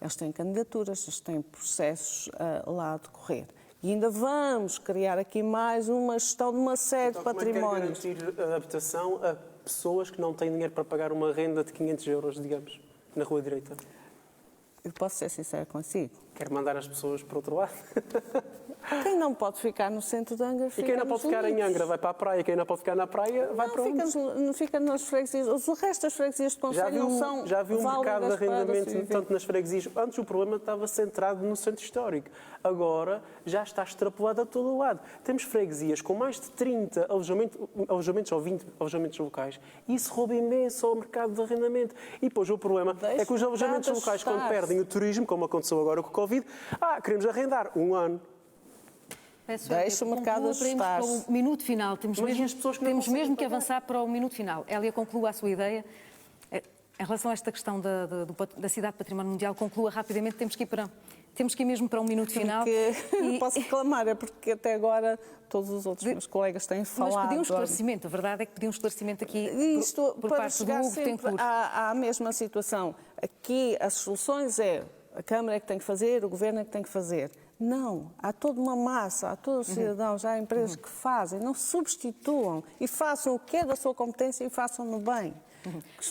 Eles têm candidaturas, eles têm processos lá a decorrer. E ainda vamos criar aqui mais uma gestão de uma série de patrimónios. Como é que é garantir a habitação a pessoas que não têm dinheiro para pagar uma renda de 500 euros, digamos, na Rua Direita? Eu posso ser sincera consigo. Quer mandar as pessoas para o outro lado. Quem não pode ficar no centro de Angra, E fica quem não pode nos ficar em limites. Angra vai para a praia, quem não pode ficar na praia vai para onde? Não fica nas freguesias. O resto das freguesias de concelho não são Já viu um mercado de válidas para arrendamento se viver. tanto nas freguesias. Antes o problema estava centrado no centro histórico. Agora já está extrapolado a todo o lado. Temos freguesias com mais de 30 alojamentos ou 20 alojamentos locais. E isso rouba imenso ao mercado de arrendamento. E depois o problema é que os alojamentos locais, quando perdem o turismo, como aconteceu agora com o Covid, queremos arrendar um ano. Deixa o mercado ajustar. Para o minuto final. Temos Imagina as pessoas que não mesmo conseguem que pagar. avançar para o minuto final. Elia, conclua a sua ideia. Em relação a esta questão da cidade de património mundial, conclua rapidamente. Temos que ir mesmo para um minuto final. Não posso reclamar, é porque até agora todos os outros meus colegas têm falado. Mas pediu um esclarecimento. A verdade é que pediu um esclarecimento aqui Isto, por para parte do chegar Hugo sempre Tencourt. à mesma situação. Aqui as soluções a Câmara é que tem que fazer, o Governo é que tem que fazer. Não, há toda uma massa, há todos os cidadãos, há empresas que fazem, não substituam e façam o que é da sua competência e façam-no bem.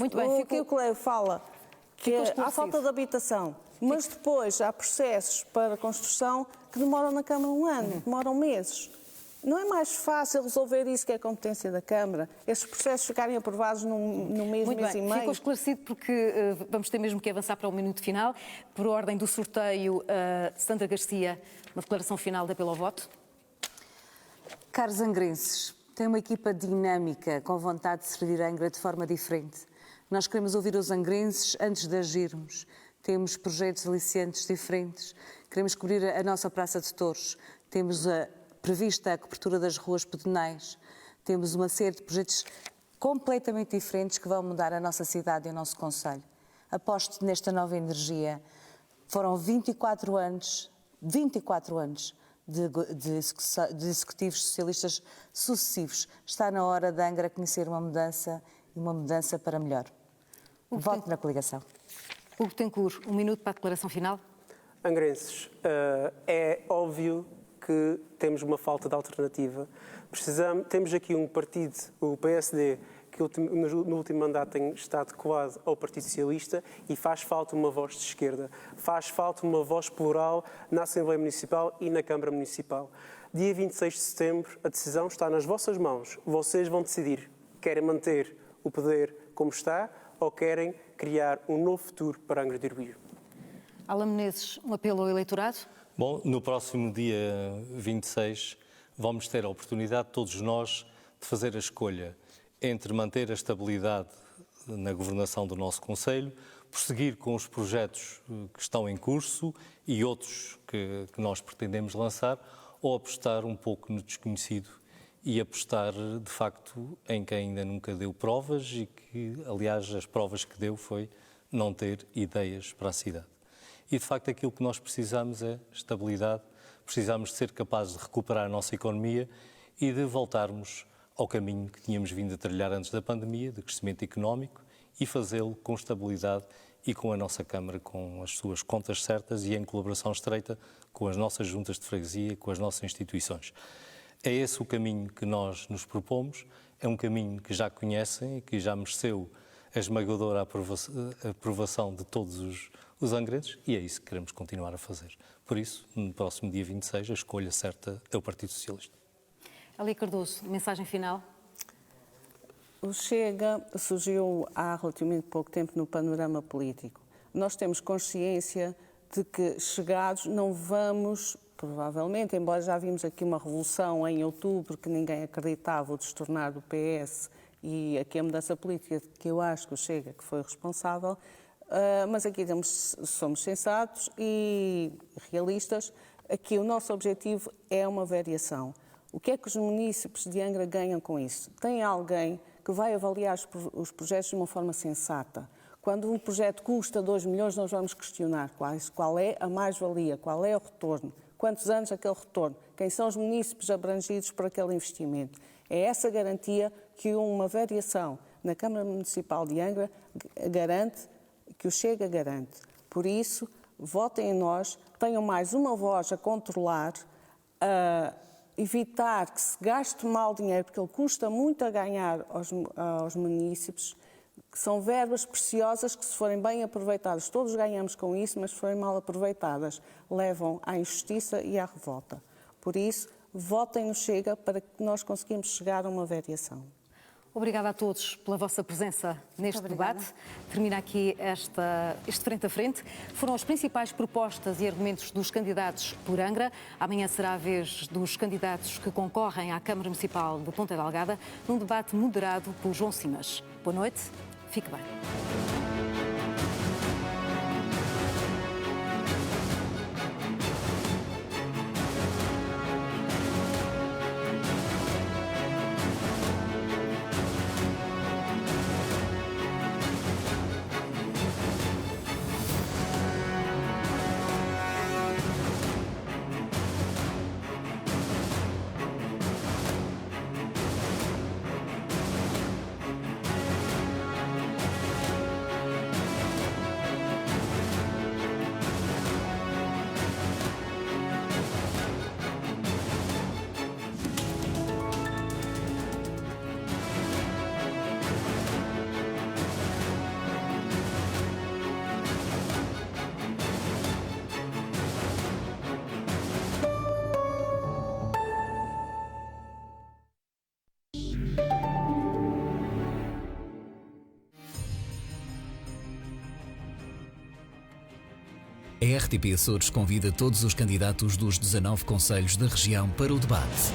Muito bem, O que o colega fala, que ficou há esclarecido. falta de habitação, mas depois há processos para construção que demoram na Câmara um ano, demoram meses. Não é mais fácil resolver isso que é a competência da Câmara? Esses processos ficarem aprovados num mês, Muito mês bem, e meio? ficou esclarecido porque vamos ter mesmo que avançar para o minuto final. Por ordem do sorteio, Sandra Garcia, uma declaração final de apelo ao voto. Caros angrenses, tem uma equipa dinâmica, com vontade de servir a Angra de forma diferente. Nós queremos ouvir os angrenses antes de agirmos. Temos projetos aliciantes diferentes. Queremos cobrir a nossa Praça de Touros. Temos prevista a cobertura das ruas pedonais. Temos uma série de projetos completamente diferentes que vão mudar a nossa cidade e o nosso concelho. Aposto nesta nova energia. Foram 24 anos de executivos socialistas sucessivos. Está na hora de Angra conhecer uma mudança e uma mudança para melhor. Voto na coligação. Hugo Tencourt, um minuto para a declaração final. Angrenses, é óbvio que temos uma falta de alternativa. Temos aqui um partido, o PSD, que no último mandato tem estado colado ao Partido Socialista e faz falta uma voz de esquerda. Faz falta uma voz plural na Assembleia Municipal e na Câmara Municipal. Dia 26 de setembro, a decisão está nas vossas mãos. Vocês vão decidir. Querem manter o poder como está ou querem criar um novo futuro para Angra do Heroísmo? Alan Menezes, um apelo ao eleitorado. Bom, no próximo dia 26 vamos ter a oportunidade, todos nós, de fazer a escolha entre manter a estabilidade na governação do nosso Concelho, prosseguir com os projetos que estão em curso e outros que nós pretendemos lançar, ou apostar um pouco no desconhecido e apostar, de facto, em quem ainda nunca deu provas e que, aliás, as provas que deu foi não ter ideias para a cidade. E, de facto, aquilo que nós precisamos é estabilidade, precisamos de ser capazes de recuperar a nossa economia e de voltarmos ao caminho que tínhamos vindo a trilhar antes da pandemia, de crescimento económico, e fazê-lo com estabilidade e com a nossa Câmara, com as suas contas certas e em colaboração estreita com as nossas juntas de freguesia e com as nossas instituições. É esse o caminho que nós nos propomos, é um caminho que já conhecem e que já mereceu a esmagadora aprovação de todos os angrenses e é isso que queremos continuar a fazer. Por isso, no próximo dia 26, a escolha certa é o Partido Socialista. Elia Cardoso, mensagem final. O Chega surgiu há relativamente pouco tempo no panorama político. Nós temos consciência de que, chegados, não vamos, provavelmente, embora já vimos aqui uma revolução em outubro que ninguém acreditava, o destornar do PS e aqui a mudança política que eu acho que o Chega que foi responsável, mas aqui somos sensatos e realistas. Aqui o nosso objetivo é uma variação. O que é que os munícipes de Angra ganham com isso? Tem alguém que vai avaliar os projetos de uma forma sensata. Quando um projeto custa 2 milhões, nós vamos questionar qual é a mais-valia, qual é o retorno, quantos anos aquele retorno, quem são os munícipes abrangidos por aquele investimento. É essa garantia que uma variação na Câmara Municipal de Angra garante, que o Chega garante. Por isso, votem em nós, tenham mais uma voz a controlar, a evitar que se gaste mal dinheiro, porque ele custa muito a ganhar aos munícipes. que são verbas preciosas que, se forem bem aproveitadas, todos ganhamos com isso, mas se forem mal aproveitadas, levam à injustiça e à revolta. Por isso, votem no Chega para que nós conseguimos chegar a uma variação. Obrigada a todos pela vossa presença neste debate. Termina aqui este frente a frente. Foram as principais propostas e argumentos dos candidatos por Angra. Amanhã será a vez dos candidatos que concorrem à Câmara Municipal de Ponta Delgada, num debate moderado por João Simas. Boa noite, fique bem. A RTP Açores convida todos os candidatos dos 19 concelhos da região para o debate.